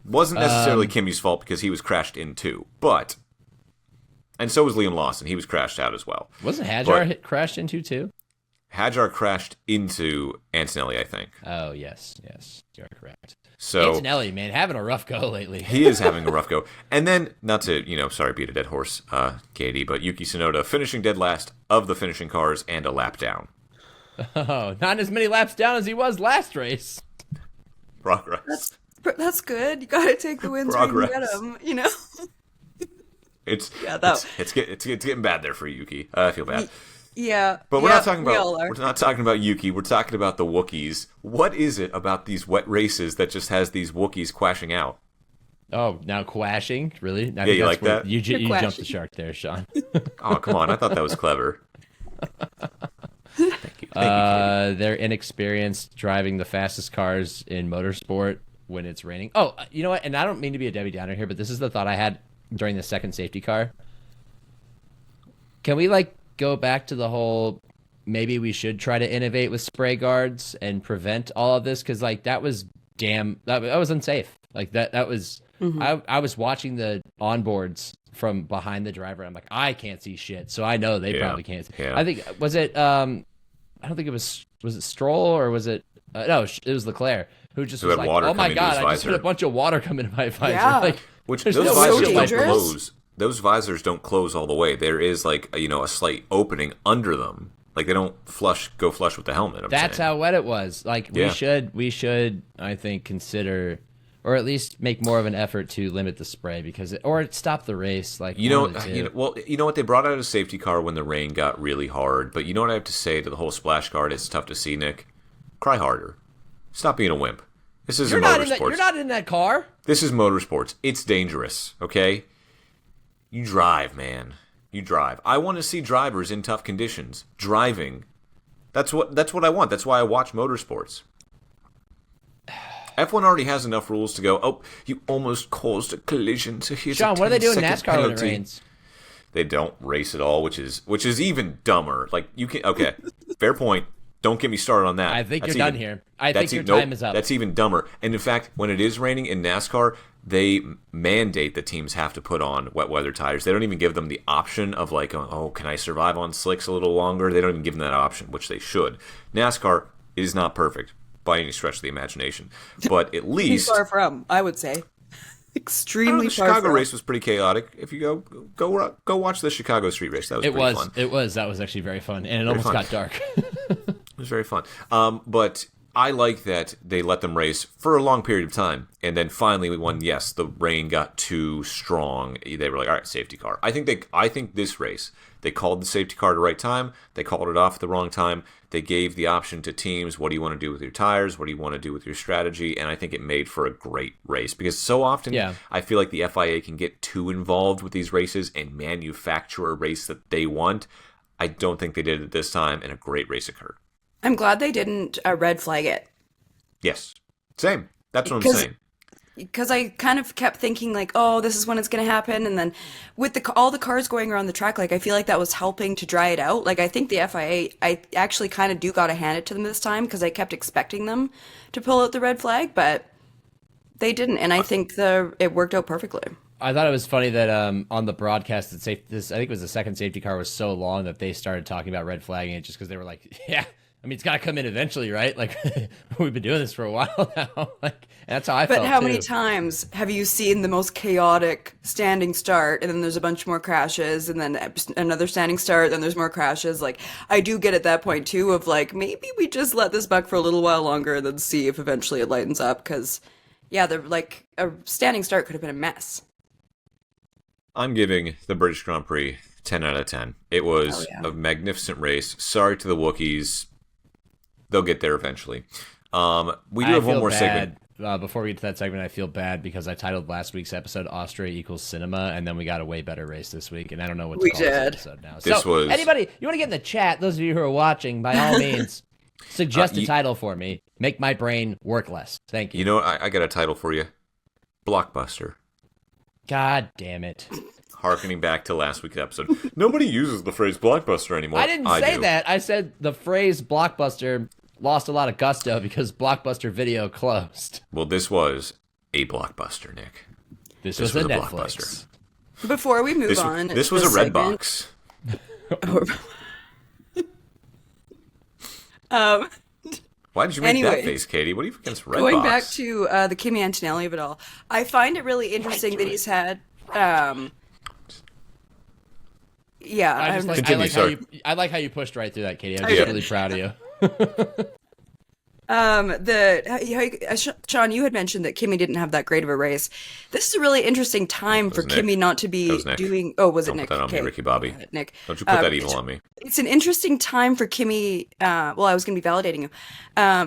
Wasn't necessarily Kimi's fault because he was crashed into, but... And so was Liam Lawson. He was crashed out as well. Wasn't Hadjar crashed into too? Hadjar crashed into Antonelli, I think. Oh, yes, you're correct. So Antonelli, man, having a rough go lately. he is having a rough go. And then, not to, sorry, beat a dead horse, Katie, but Yuki Tsunoda finishing dead last of the finishing cars and a lap down. Oh, not as many laps down as he was last race. Progress. That's good. You gotta take the wins when you get them, It's getting bad there for Yuki. I feel bad. Yeah. But we're not talking about Yuki. We're talking about the Wookiees. What is it about these wet races that just has these Wookiees quashing out? Oh, now quashing? Really? Yeah, you like that? You jumped the shark there, Sean. Oh, come on. I thought that was clever. Thank you. They're inexperienced driving the fastest cars in motorsport when it's raining. Oh, you know what? And I don't mean to be a Debbie Downer here, but this is the thought I had during the second safety car. Can we, go back to the whole maybe we should try to innovate with spray guards and prevent all of this? Because, that was that was unsafe. That was... Mm-hmm. I was watching the onboards from behind the driver. I'm like, I can't see shit, so I know they probably can't. Yeah. I think was it. I don't think it was it Stroll or was it? No, it was Leclerc who just was like, oh my god, I just put a bunch of water come into my visor. Yeah. Which those visors don't close. Those visors don't close all the way. There is a slight opening under them. They don't go flush with the helmet. That's how wet it was. We should I think consider. Or at least make more of an effort to limit the spray or stop the race. Well, you know what? They brought out a safety car when the rain got really hard. But you know what I have to say to the whole splash guard? It's tough to see, Nick. Cry harder. Stop being a wimp. This isn't motorsports. You're not in that car. This is motorsports. It's dangerous. Okay. You drive, man. You drive. I want to see drivers in tough conditions driving. That's what I want. That's why I watch motorsports. F1 already has enough rules to go, oh, you almost caused a collision, so here's Sean, a 10-second what do they do in NASCAR penalty. when it rains? They don't race at all, which is even dumber. Okay, fair point. Don't get me started on that. I think you're done here. I think your time is up. That's even dumber. And in fact, when it is raining in NASCAR, they mandate that teams have to put on wet weather tires. They don't even give them the option of can I survive on slicks a little longer? They don't even give them that option, which they should. NASCAR is not perfect by any stretch of the imagination, but at least far from, I would say, extremely far. The Chicago race was pretty chaotic. If you go watch the Chicago street race, that was pretty fun. That was actually very fun, and it almost got dark. It was very fun. But I like that they let them race for a long period of time, and then finally when the rain got too strong, they were like, all right, safety car. I think this race they called the safety car at the right time. They called it off at the wrong time. They gave the option to teams, what do you want to do with your tires? What do you want to do with your strategy? And I think it made for a great race because so often I feel like the FIA can get too involved with these races and manufacture a race that they want. I don't think they did it this time, and a great race occurred. I'm glad they didn't red flag it. Yes. Same. That's what I'm saying. Because I kind of kept thinking this is when it's going to happen. And then with all the cars going around the track, I feel like that was helping to dry it out. I think the FIA, I actually kind of do got to hand it to them this time because I kept expecting them to pull out the red flag, but they didn't. And I think it worked out perfectly. I thought it was funny that on the broadcast, I think it was the second safety car was so long that they started talking about red flagging it just because they were like, yeah. I mean, it's got to come in eventually, right? We've been doing this for a while now. That's how I felt. But how many times have you seen the most chaotic standing start, and then there's a bunch more crashes, and then another standing start, then there's more crashes? I do get at that point too of maybe we just let this buck for a little while longer, and then see if eventually it lightens up. Because they're a standing start could have been a mess. I'm giving the British Grand Prix 10 out of 10. It was a magnificent race. Sorry to the Wookiees. They'll get there eventually. We do have one more segment. Before we get to that segment, I feel bad because I titled last week's episode Austria equals cinema, and then we got a way better race this week, and I don't know what to call this episode now. Anybody, you want to get in the chat, those of you who are watching, by all means, suggest a title for me. Make my brain work less. Thank you. You know what? I got a title for you. Blockbuster. God damn it. Harkening back to last week's episode. Nobody uses the phrase blockbuster anymore. I didn't say that. I said the phrase blockbuster lost a lot of gusto because Blockbuster Video closed. Well, this was a blockbuster, Nick. This was a Netflix. Blockbuster. Before we move on, this was a red box. Um, Why did you make that Anyway, face, Katie? What are you against Redbox? going back to the Kimi Antonelli of it all, I find it really interesting that he's had. Yeah, I just I'm- like, Continue, sorry. I like how you pushed right through that, Katie. I'm just really proud of you. Sean, you had mentioned that Kimi didn't have that great of a race. This is a really interesting time for Nick. Kimi not to That be was Nick. doing. Oh, was it Don't Nick? put that on me, Okay. Ricky Bobby. Nick. Don't you put that evil on me. It's an interesting time for Kimi. Well, I was going to be validating you.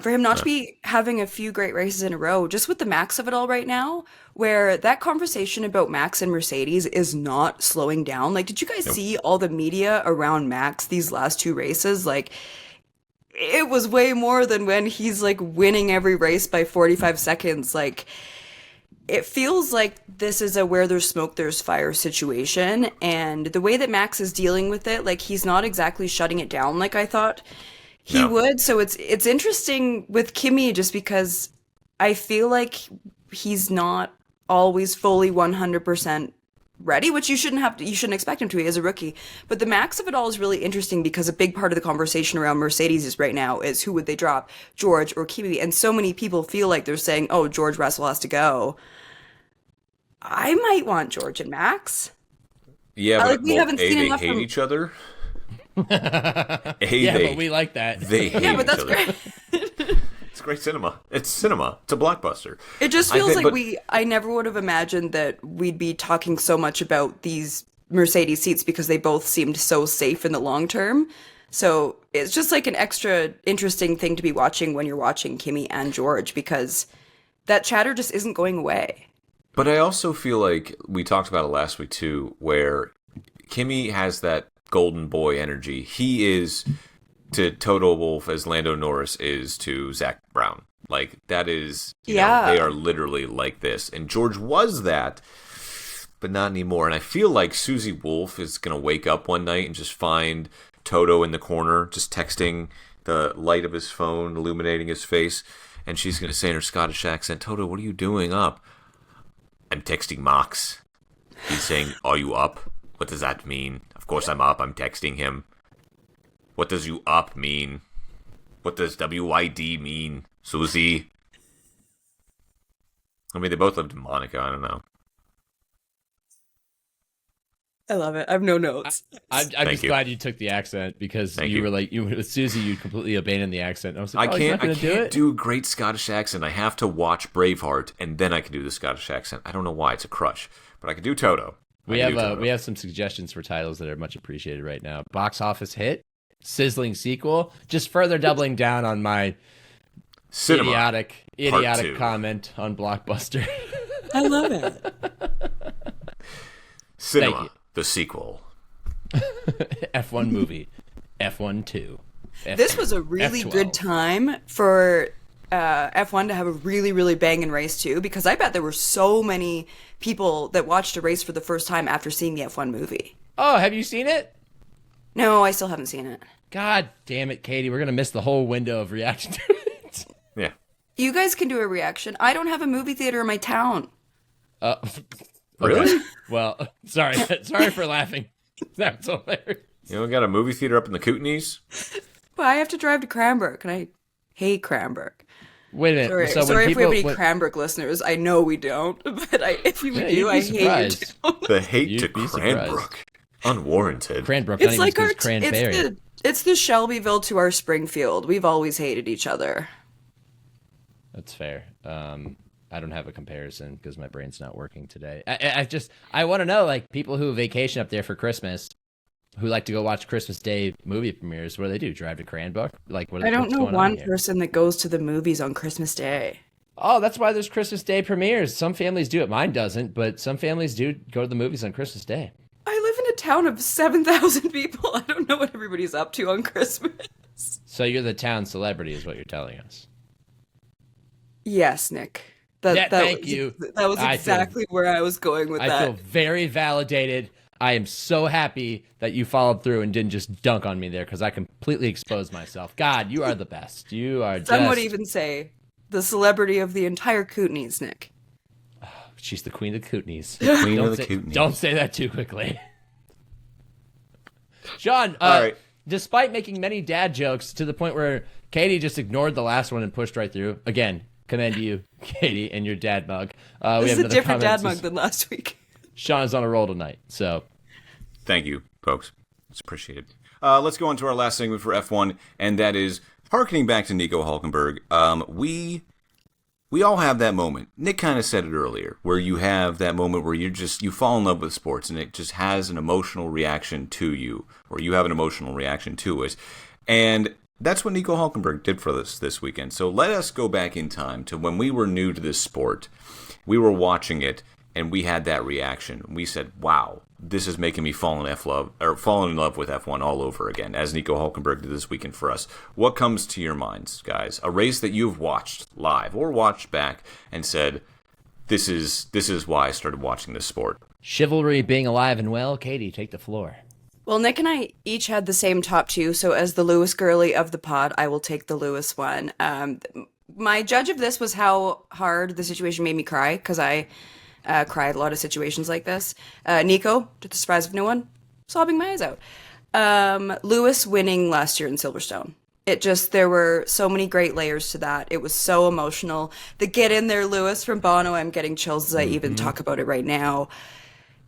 For him not to be having a few great races in a row, just with the Max of it all right now, where that conversation about Max and Mercedes is not slowing down. Like, did you guys see all the media around Max these last two races? Like, it was way more than when he's like winning every race by 45 seconds. Like, it feels like this is a where there's smoke, there's fire situation. And the way that Max is dealing with it, like, he's not exactly shutting it down like I thought he would. So it's interesting with Kimi just because I feel like he's not always fully 100% ready, which you shouldn't expect him to. He is a rookie. But the Max of it all is really interesting because a big part of the conversation around Mercedes is right now is who would they drop, George or Kimi? And so many people feel like they're saying, oh, George Russell has to go. I might want George and Max. Yeah, but we haven't seen they enough hate from- each other. But we like that. They hate Yeah, but each that's other. great. It's great cinema. It's cinema. It's a blockbuster. It just I feels think- like but- I never would have imagined that we'd be talking so much about these Mercedes seats because they both seemed so safe in the long term. So it's just like an extra interesting thing to be watching when you're watching Kimi and George because that chatter just isn't going away. But I also feel like we talked about it last week too, where Kimi has that golden boy energy. He is to Toto Wolff as Lando Norris is to Zach Brown. Like, that is, you know, they are literally like this. And George was that, but not anymore. And I feel like Susie Wolff is going to wake up one night and just find Toto in the corner, just texting, the light of his phone illuminating his face. And she's going to say in her Scottish accent, Toto, what are you doing up? I'm texting Max. He's saying, are you up? What does that mean? Of course I'm up. I'm texting him. What does you up mean? What does WYD mean, Susie? I mean, they both lived in Monaco. I don't know. I love it. I have no notes. I'm just glad you took the accent because Thank you you. were like, with Susie, you completely abandoned the accent. I was like, I he's not can't. I gonna do can't it. do a great Scottish accent. I have to watch Braveheart, and then I can do the Scottish accent. I don't know why. It's a crush, but I can do Toto. We have some suggestions for titles that are much appreciated right now. Box office hit, sizzling sequel, just further doubling down on my Cinema. idiotic 2. comment on Blockbuster. I love it. Cinema. Thank you. The sequel. F1 movie, F1 2. This was a really F12. good time for F1 to have a really, really banging race too, because I bet there were so many people that watched a race for the first time after seeing the F1 movie. Oh, have you seen it? No, I still haven't seen it. God damn it, Katie. We're going to miss the whole window of reaction to it. Yeah. You guys can do a reaction. I don't have a movie theater in my town. Really? Well, sorry. Sorry for laughing. That's hilarious. You know, we got a movie theater up in the Kootenays. But I have to drive to Cranbrook, and I hate Cranbrook. Wait a minute. Sorry, So sorry when if we have any people, Cranbrook listeners. I know we don't, but if we Yeah, do, you'd I be hate surprised. it. The hate You'd to be surprised. Cranbrook. Unwarranted. Cranbrook, It's not like even our Cranberry. it's the Shelbyville to our Springfield. We've always hated each other. That's fair. I don't have a comparison because my brain's not working today. I want to know, like, people who vacation up there for Christmas, who like to go watch Christmas Day movie premieres. What do they do? Drive to Cranbrook? Like, what? I don't what's know going on one here? person that goes to the movies on Christmas Day. Oh, that's why there's Christmas Day premieres. Some families do it. Mine doesn't, but some families do go to the movies on Christmas Day. I live in a town of 7,000 people. I don't know what everybody's up to on Christmas. So you're the town celebrity, is what you're telling us. Yes, Nick. Thank you. That was I feel- exactly where I was going with I that. feel very validated. I am so happy that you followed through and didn't just dunk on me there because I completely exposed myself. God, you are the best. You are Some would just... even say the celebrity of the entire Kootenays, Nick. She's the queen of the Kootenays. Queen Don't of the say- Kootenays. Don't say that too quickly. Sean, All right. despite making many dad jokes to the point where Katie just ignored the last one and pushed right through. Again, commend you, Katie, and your dad mug. This is a different dad mug than last week. Sean is on a roll tonight, so. Thank you, folks. It's appreciated. Let's go on to our last segment for F1, and that is harkening back to Nico Hulkenberg. We all have that moment. Nick kind of said it earlier, where you have that moment where you fall in love with sports, and it just has an emotional reaction to you, or you have an emotional reaction to it. And that's what Nico Hulkenberg did for us this weekend. So let us go back in time to when we were new to this sport. We were watching it, and we had that reaction. We said, wow, this is making me fall in love with F1 all over again, as Nico Hulkenberg did this weekend for us. What comes to your minds, guys? A race that you've watched live or watched back and said, this is why I started watching this sport. Chivalry being alive and well. Katie, take the floor. Well, Nick and I each had the same top two, so as the Lewis girly of the pod, I will take the Lewis one. My judge of this was how hard the situation made me cry, because I cry at a lot of situations like this. Nico, to the surprise of no one, sobbing my eyes out. Lewis winning last year in Silverstone. There were so many great layers to that. It was so emotional. The Get In There, Lewis from Bono, I'm getting chills as I even talk about it right now.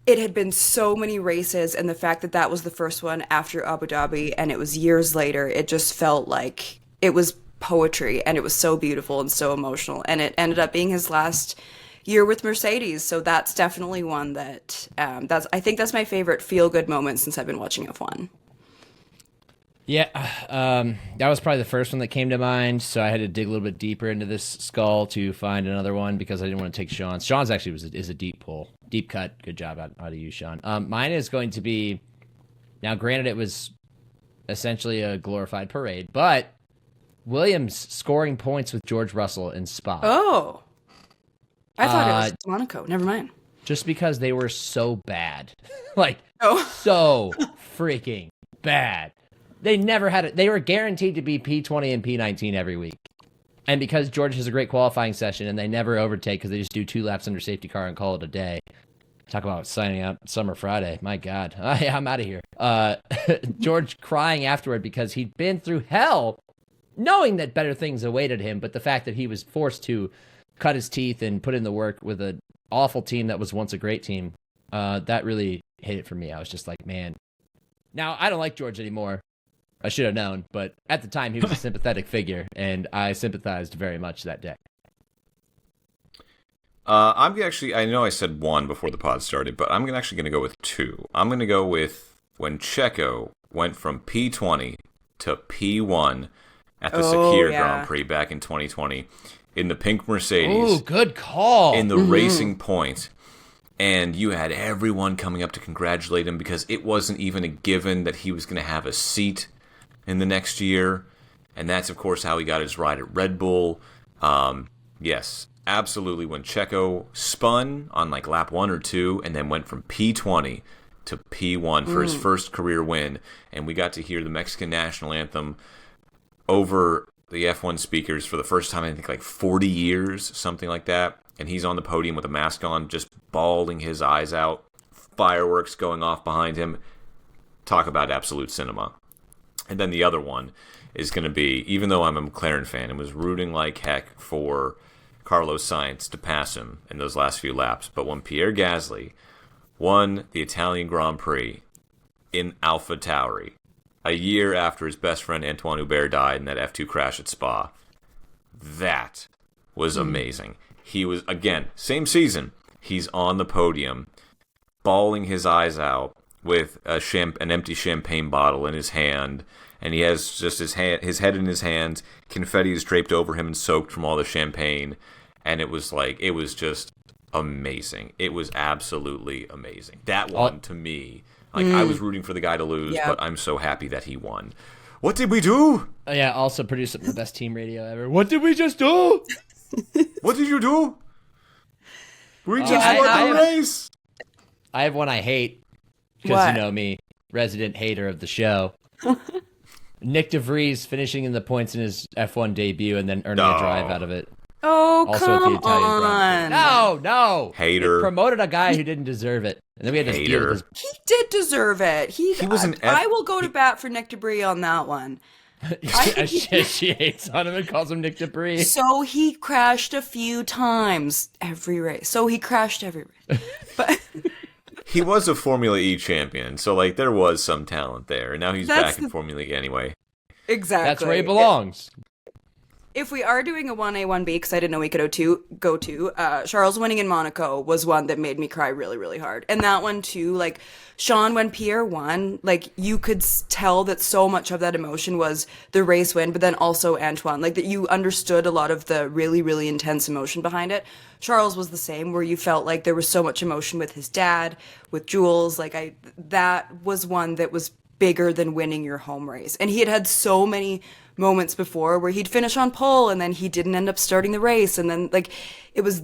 It had been so many races, and the fact that that was the first one after Abu Dhabi, and it was years later, it just felt like it was poetry, and it was so beautiful and so emotional. And it ended up being his last year with Mercedes, so that's definitely one that I think that's my favorite feel-good moment since I've been watching F1. Yeah, that was probably the first one that came to mind, so I had to dig a little bit deeper into this skull to find another one because I didn't want to take Sean's. Sean's actually is a deep pull. Deep cut. Good job out of you, Sean. Mine is going to be, now granted it was essentially a glorified parade, but Williams scoring points with George Russell in Spa. Oh. I thought it was Monaco. Never mind. Just because they were so bad. So freaking bad. They never had it. They were guaranteed to be P20 and P19 every week. And because George has a great qualifying session and they never overtake because they just do 2 laps under safety car and call it a day. Talk about signing up Summer Friday. My God. I'm out of here. George crying afterward because he'd been through hell knowing that better things awaited him, but the fact that he was forced to cut his teeth and put in the work with an awful team that was once a great team, that really hit it for me. I was just like, man. Now, I don't like George anymore. I should have known, but at the time, he was a sympathetic figure, and I sympathized very much that day. I know I said 1 before the pod started, but I'm actually going to go with 2. I'm going to go with when Checo went from P20 to P1 at the Sakir Grand Prix back in 2020 in the pink Mercedes. Ooh, good call. In the Racing Point. And you had everyone coming up to congratulate him because it wasn't even a given that he was going to have a seat in the next year. And that's, of course, how he got his ride at Red Bull. Yes, absolutely. When Checo spun on like lap 1 or 2 and then went from P20 to P1 for his first career win. And we got to hear the Mexican national anthem over the F1 speakers for the first time, I think, like 40 years, something like that. And he's on the podium with a mask on, just bawling his eyes out, fireworks going off behind him. Talk about absolute cinema. And then the other one is going to be, even though I'm a McLaren fan and was rooting like heck for Carlos Sainz to pass him in those last few laps, but when Pierre Gasly won the Italian Grand Prix in AlphaTauri, a year after his best friend Antoine Hubert died in that F2 crash at Spa, that was amazing. He was, again, same season, he's on the podium, bawling his eyes out with an empty champagne bottle in his hand, and he has just his head in his hands, confetti is draped over him and soaked from all the champagne, and it was just amazing. It was absolutely amazing. That one, to me, I was rooting for the guy to lose, but I'm so happy that he won. What did we do? Yeah, also produced the best team radio ever. What did we just do? What did you do? We just won the race. I have one I hate, because you know me, resident hater of the show. Nick DeVries finishing in the points in his F1 debut and then earning a drive out of it. Oh, Also come at the Italian Grand on. Prix. No. Hater. It promoted a guy who didn't deserve it. And then we had to deal with his... He did deserve it. He was an I will go to bat for Nick Debris on that one. she hates on him and calls him Nick Debris. So he crashed a few times every race. So he crashed every race. But He was a Formula E champion, so like there was some talent there. And now he's back in Formula E anyway. exactly. That's where he belongs. If we are doing a 1A, 1B, because I didn't know we could go to, Charles winning in Monaco was one that made me cry really, really hard. And that one too, like, Sean, when Pierre won, like, you could tell that so much of that emotion was the race win, but then also Antoine, like, that you understood a lot of the really, really intense emotion behind it. Charles was the same, where you felt like there was so much emotion with his dad, with Jules, like, that was one that was bigger than winning your home race. And he had so many moments before where he'd finish on pole and then he didn't end up starting the race, and then like it was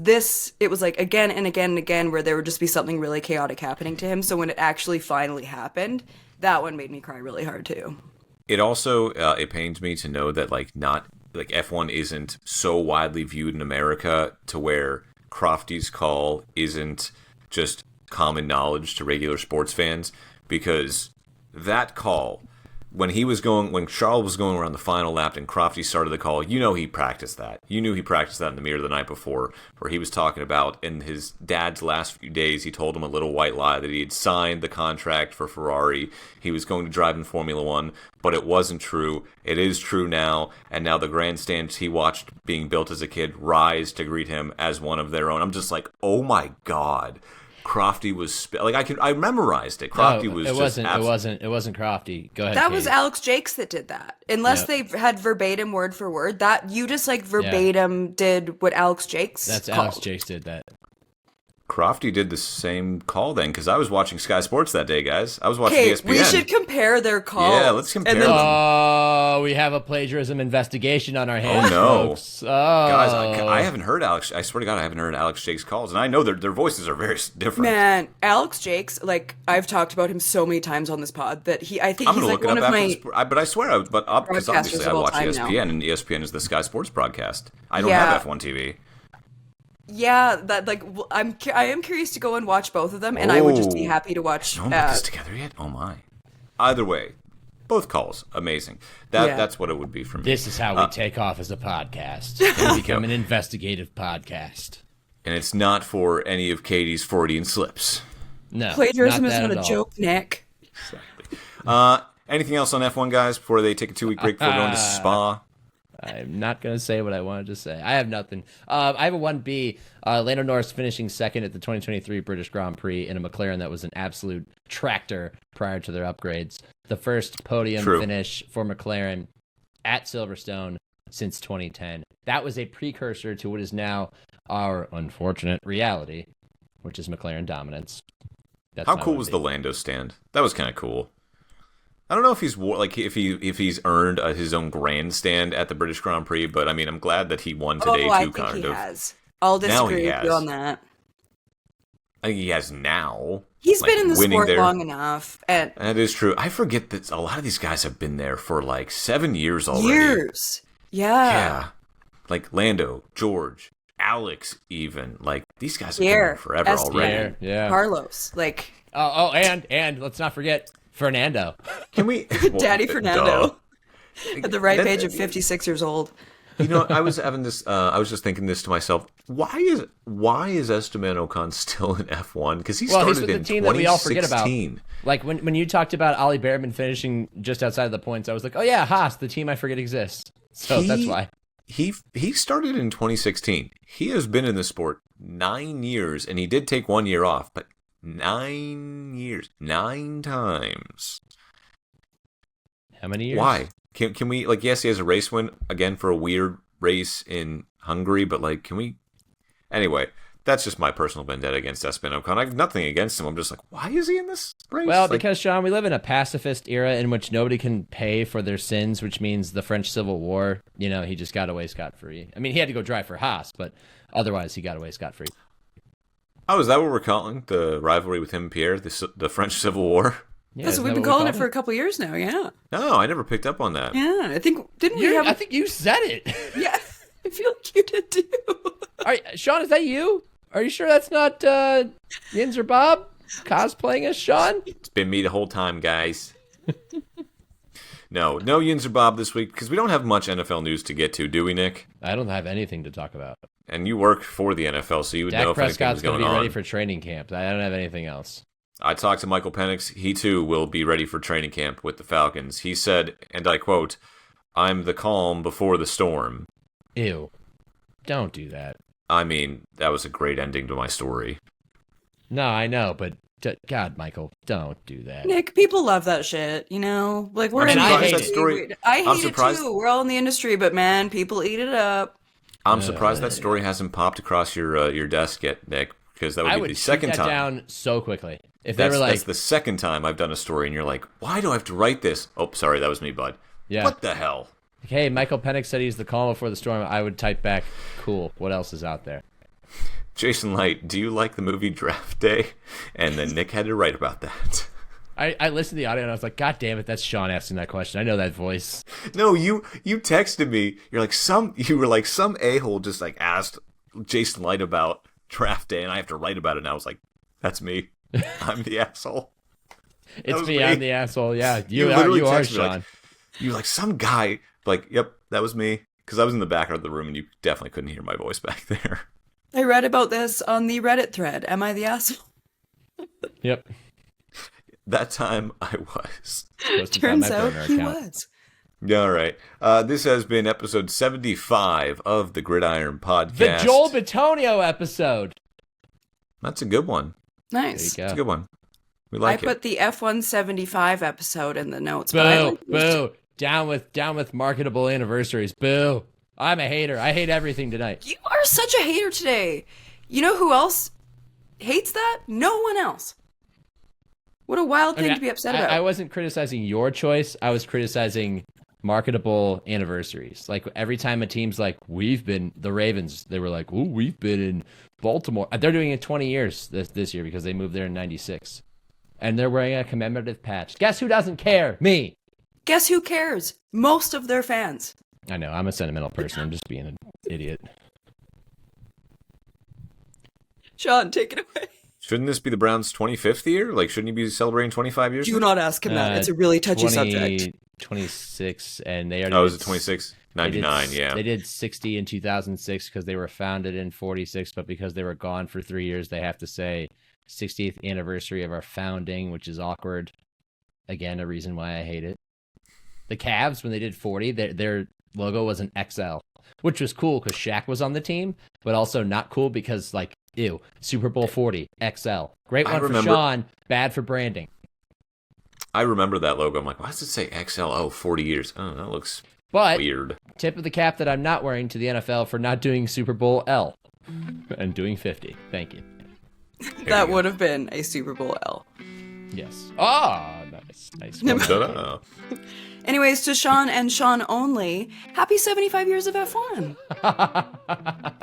like again and again and again where there would just be something really chaotic happening to him. So when it actually finally happened, that one made me cry really hard too. It also it pains me to know that not F1 isn't so widely viewed in America to where Crofty's call isn't just common knowledge to regular sports fans, because that call, when Charles was going around the final lap and Crofty started the call, he practiced that. You knew he practiced that in the mirror the night before, where he was talking about in his dad's last few days, he told him a little white lie that he had signed the contract for Ferrari. He was going to drive in Formula One, but it wasn't true. It is true now, and now the grandstands he watched being built as a kid rise to greet him as one of their own. I'm just like, oh my God. Crofty was I memorized it. Crofty was. It wasn't Crofty. Go ahead. That Katie. was Alex Jakes that did that. Unless they had verbatim word for word, that you just like verbatim did what Alex Jakes. That's called. Alex Jakes did that. Crofty did the same call then, because I was watching Sky Sports that day, guys. I was watching ESPN. We should compare their calls. Yeah, let's compare them. Oh, we have a plagiarism investigation on our hands. Oh no, folks. Oh. Guys, I haven't heard Alex. I swear to God, I haven't heard Alex Jakes' calls, and I know their voices are very different. Man, Alex Jakes, like I've talked about him so many times on this pod that I think I'm he's gonna like look one it of up my. But I swear, because obviously broadcasters I of all watch time ESPN, now. and ESPN is the Sky Sports broadcast. I don't have F1 TV. Yeah, that like I am curious to go and watch both of them, and I would just be happy to watch. No one put this together yet? Oh my! Either way, both calls amazing. That's what it would be for me. This is how we take off as a podcast and become an investigative podcast. And it's not for any of Katie's Freudian slips. No, Plagiarism not is that not at a all. joke, Nick. Exactly. Anything else on F1, guys, before they take a 2-week break before going to Spa? I'm not going to say what I wanted to say. I have nothing. I have a 1B. Lando Norris finishing second at the 2023 British Grand Prix in a McLaren that was an absolute tractor prior to their upgrades. The first podium finish for McLaren at Silverstone since 2010. That was a precursor to what is now our unfortunate reality, which is McLaren dominance. That's How cool was the Lando stand? That was kind of cool. I don't know if he's earned his own grandstand at the British Grand Prix, but I mean, I'm glad that he won today too. I think he has. I'll disagree with you on that. I think he has now. He's been in the sport long enough, and that is true. I forget that a lot of these guys have been there for like 7 years already. Yeah. Like Lando, George, Alex, even like these guys have been there forever already. Yeah, Carlos, like and let's not forget Fernando. Can we, Daddy Fernando, at the ripe age of 56 years old. I was having this. I was just thinking this to myself. Why is Esteban Ocon still in F1? Because he started he's with in the team that we all forget about. 2016. Like when you talked about Ollie Behrman finishing just outside of the points, I was like, oh yeah, Haas, the team I forget exists. So that's why. He started in 2016. He has been in the sport 9 years, and he did take 1 year off, but 9 years, 9 times. How many years? Why? Can we, like, yes, he has a race win, again, for a weird race in Hungary, but, like, can we... Anyway, that's just my personal vendetta against Esteban Ocon. I have nothing against him. I'm just like, why is he in this race? Well, because, Sean, we live in a pacifist era in which nobody can pay for their sins, which means the French Civil War, he just got away scot-free. I mean, he had to go drive for Haas, but otherwise he got away scot-free. Oh, is that what we're calling the rivalry with him and Pierre, the French Civil War? Yeah, so we've been calling it for a couple years now, yeah. No, I never picked up on that. Yeah, I think, didn't we have... I think you said it. Yeah, I feel like you did too. Sean, is that you? Are you sure that's not Yins or Bob cosplaying as Sean? It's been me the whole time, guys. No Yins or Bob this week because we don't have much NFL news to get to, do we, Nick? I don't have anything to talk about. And you work for the NFL, so you would know if anything was going on. Dak Prescott's going to be ready for training camp. I don't have anything else. I talked to Michael Penix. He, too, will be ready for training camp with the Falcons. He said, and I quote, "I'm the calm before the storm." Ew. Don't do that. I mean, that was a great ending to my story. No, I know, but God, Michael, don't do that. Nick, people love that shit, you know? Like, we're I'm in the surprised industry. that story- I I'm hate surprised- it too. We're all in the industry, but man, people eat it up. I'm surprised that story hasn't popped across your desk yet, Nick, because that would be the second shoot that time. down so quickly. If they were That's like, the second time I've done a story, and you're like, why do I have to write this? Oh, sorry, that was me, bud. yeah. What the hell? Hey, Michael Penix said he's the calm before the storm. I would type back, cool. What else is out there? Jason Light, do you like the movie Draft Day? And then Nick had to write about that. I listened to the audio and I was like, God damn it, that's Sean asking that question. I know that voice. No, you texted me. You were like some a-hole just like asked Jason Light about Draft Day, and I have to write about it. And I was like, that's me. I'm the asshole. It's me, I'm the asshole. Yeah, you literally are texted me, Sean. like, you were like some guy. Like, yep, that was me. Because I was in the back of the room, and you definitely couldn't hear my voice back there. I read about this on the Reddit thread. Am I the asshole? Yep. That time I was. Posted on Turns my out burner he account. was. Yeah, all right. This has been episode 75 of the Gridiron Podcast. The Joel Bitonio episode. That's a good one. Nice. There It's you a good one. We like I put the F175 episode in the notes. Boo, but I like boo. Down with marketable anniversaries. Boo. I'm a hater. I hate everything tonight. You are such a hater today. You know who else hates that? No one else. What a wild thing to be upset about. I wasn't criticizing your choice. I was criticizing marketable anniversaries. Like every time a team's like, we've been the Ravens, they were like, "Ooh, we've been in Baltimore." They're doing it 20 years this year because they moved there in '96, and they're wearing a commemorative patch. Guess who doesn't care? Me. Guess who cares? Most of their fans. I know. I'm a sentimental person. I'm just being an idiot. Sean, take it away. Shouldn't this be the Browns' 25th year? Like, shouldn't you be celebrating 25 years? Do not ask him that. It's a really touchy subject. 26, and they already. Oh, was it 26? 99, yeah. They did 60 in 2006 because they were founded in 46, but because they were gone for 3 years, they have to say 60th anniversary of our founding, which is awkward. Again, a reason why I hate it. The Cavs, when they did 40, their logo was an XL, which was cool because Shaq was on the team, but also not cool because, like, ew, Super Bowl 40, XL. Great one for Sean, bad for branding. I remember that logo. I'm like, why does it say XL? Oh, 40 years. Oh, that looks weird. Tip of the cap that I'm not wearing to the NFL for not doing Super Bowl L and doing 50. Thank you. That would have been a Super Bowl L. Yes. Ah, nice. Ta-da. Anyways, to Sean and Sean only, happy 75 years of F1.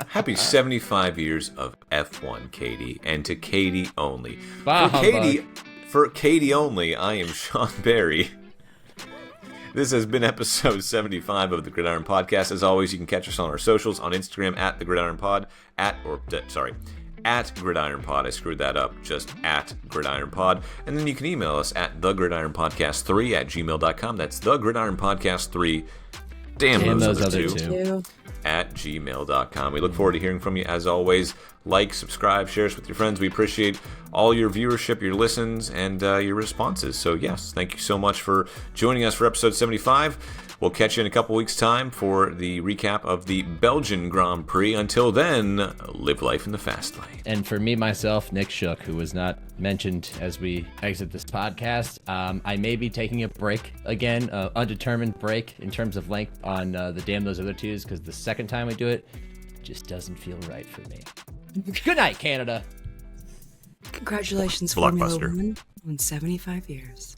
Happy 75 years of F1, Katie, and to Katie only. Bah, For Katie only, I am Sean Barie. This has been episode 75 of the Gridiron Podcast. As always, you can catch us on our socials, on Instagram at the Gridiron Pod, at Gridiron Pod. I screwed that up. Just at Gridiron Pod. And then you can email us at thegridironpodcast3@gmail.com. That's thegridironpodcast3. Damn those other two. At gmail.com. We look forward to hearing from you as always. Like, subscribe, share us with your friends. We appreciate all your viewership, your listens, and your responses. So yes, thank you so much for joining us for episode 75. We'll catch you in a couple weeks' time for the recap of the Belgian Grand Prix. Until then, live life in the fast lane. And for me, myself, Nick Shook, who was not mentioned as we exit this podcast, I may be taking a break again, undetermined break in terms of length on the Damn Those Other Twos, because the second time we do it just doesn't feel right for me. Good night, Canada. Congratulations, Blockbuster. Formula One, on 75 years.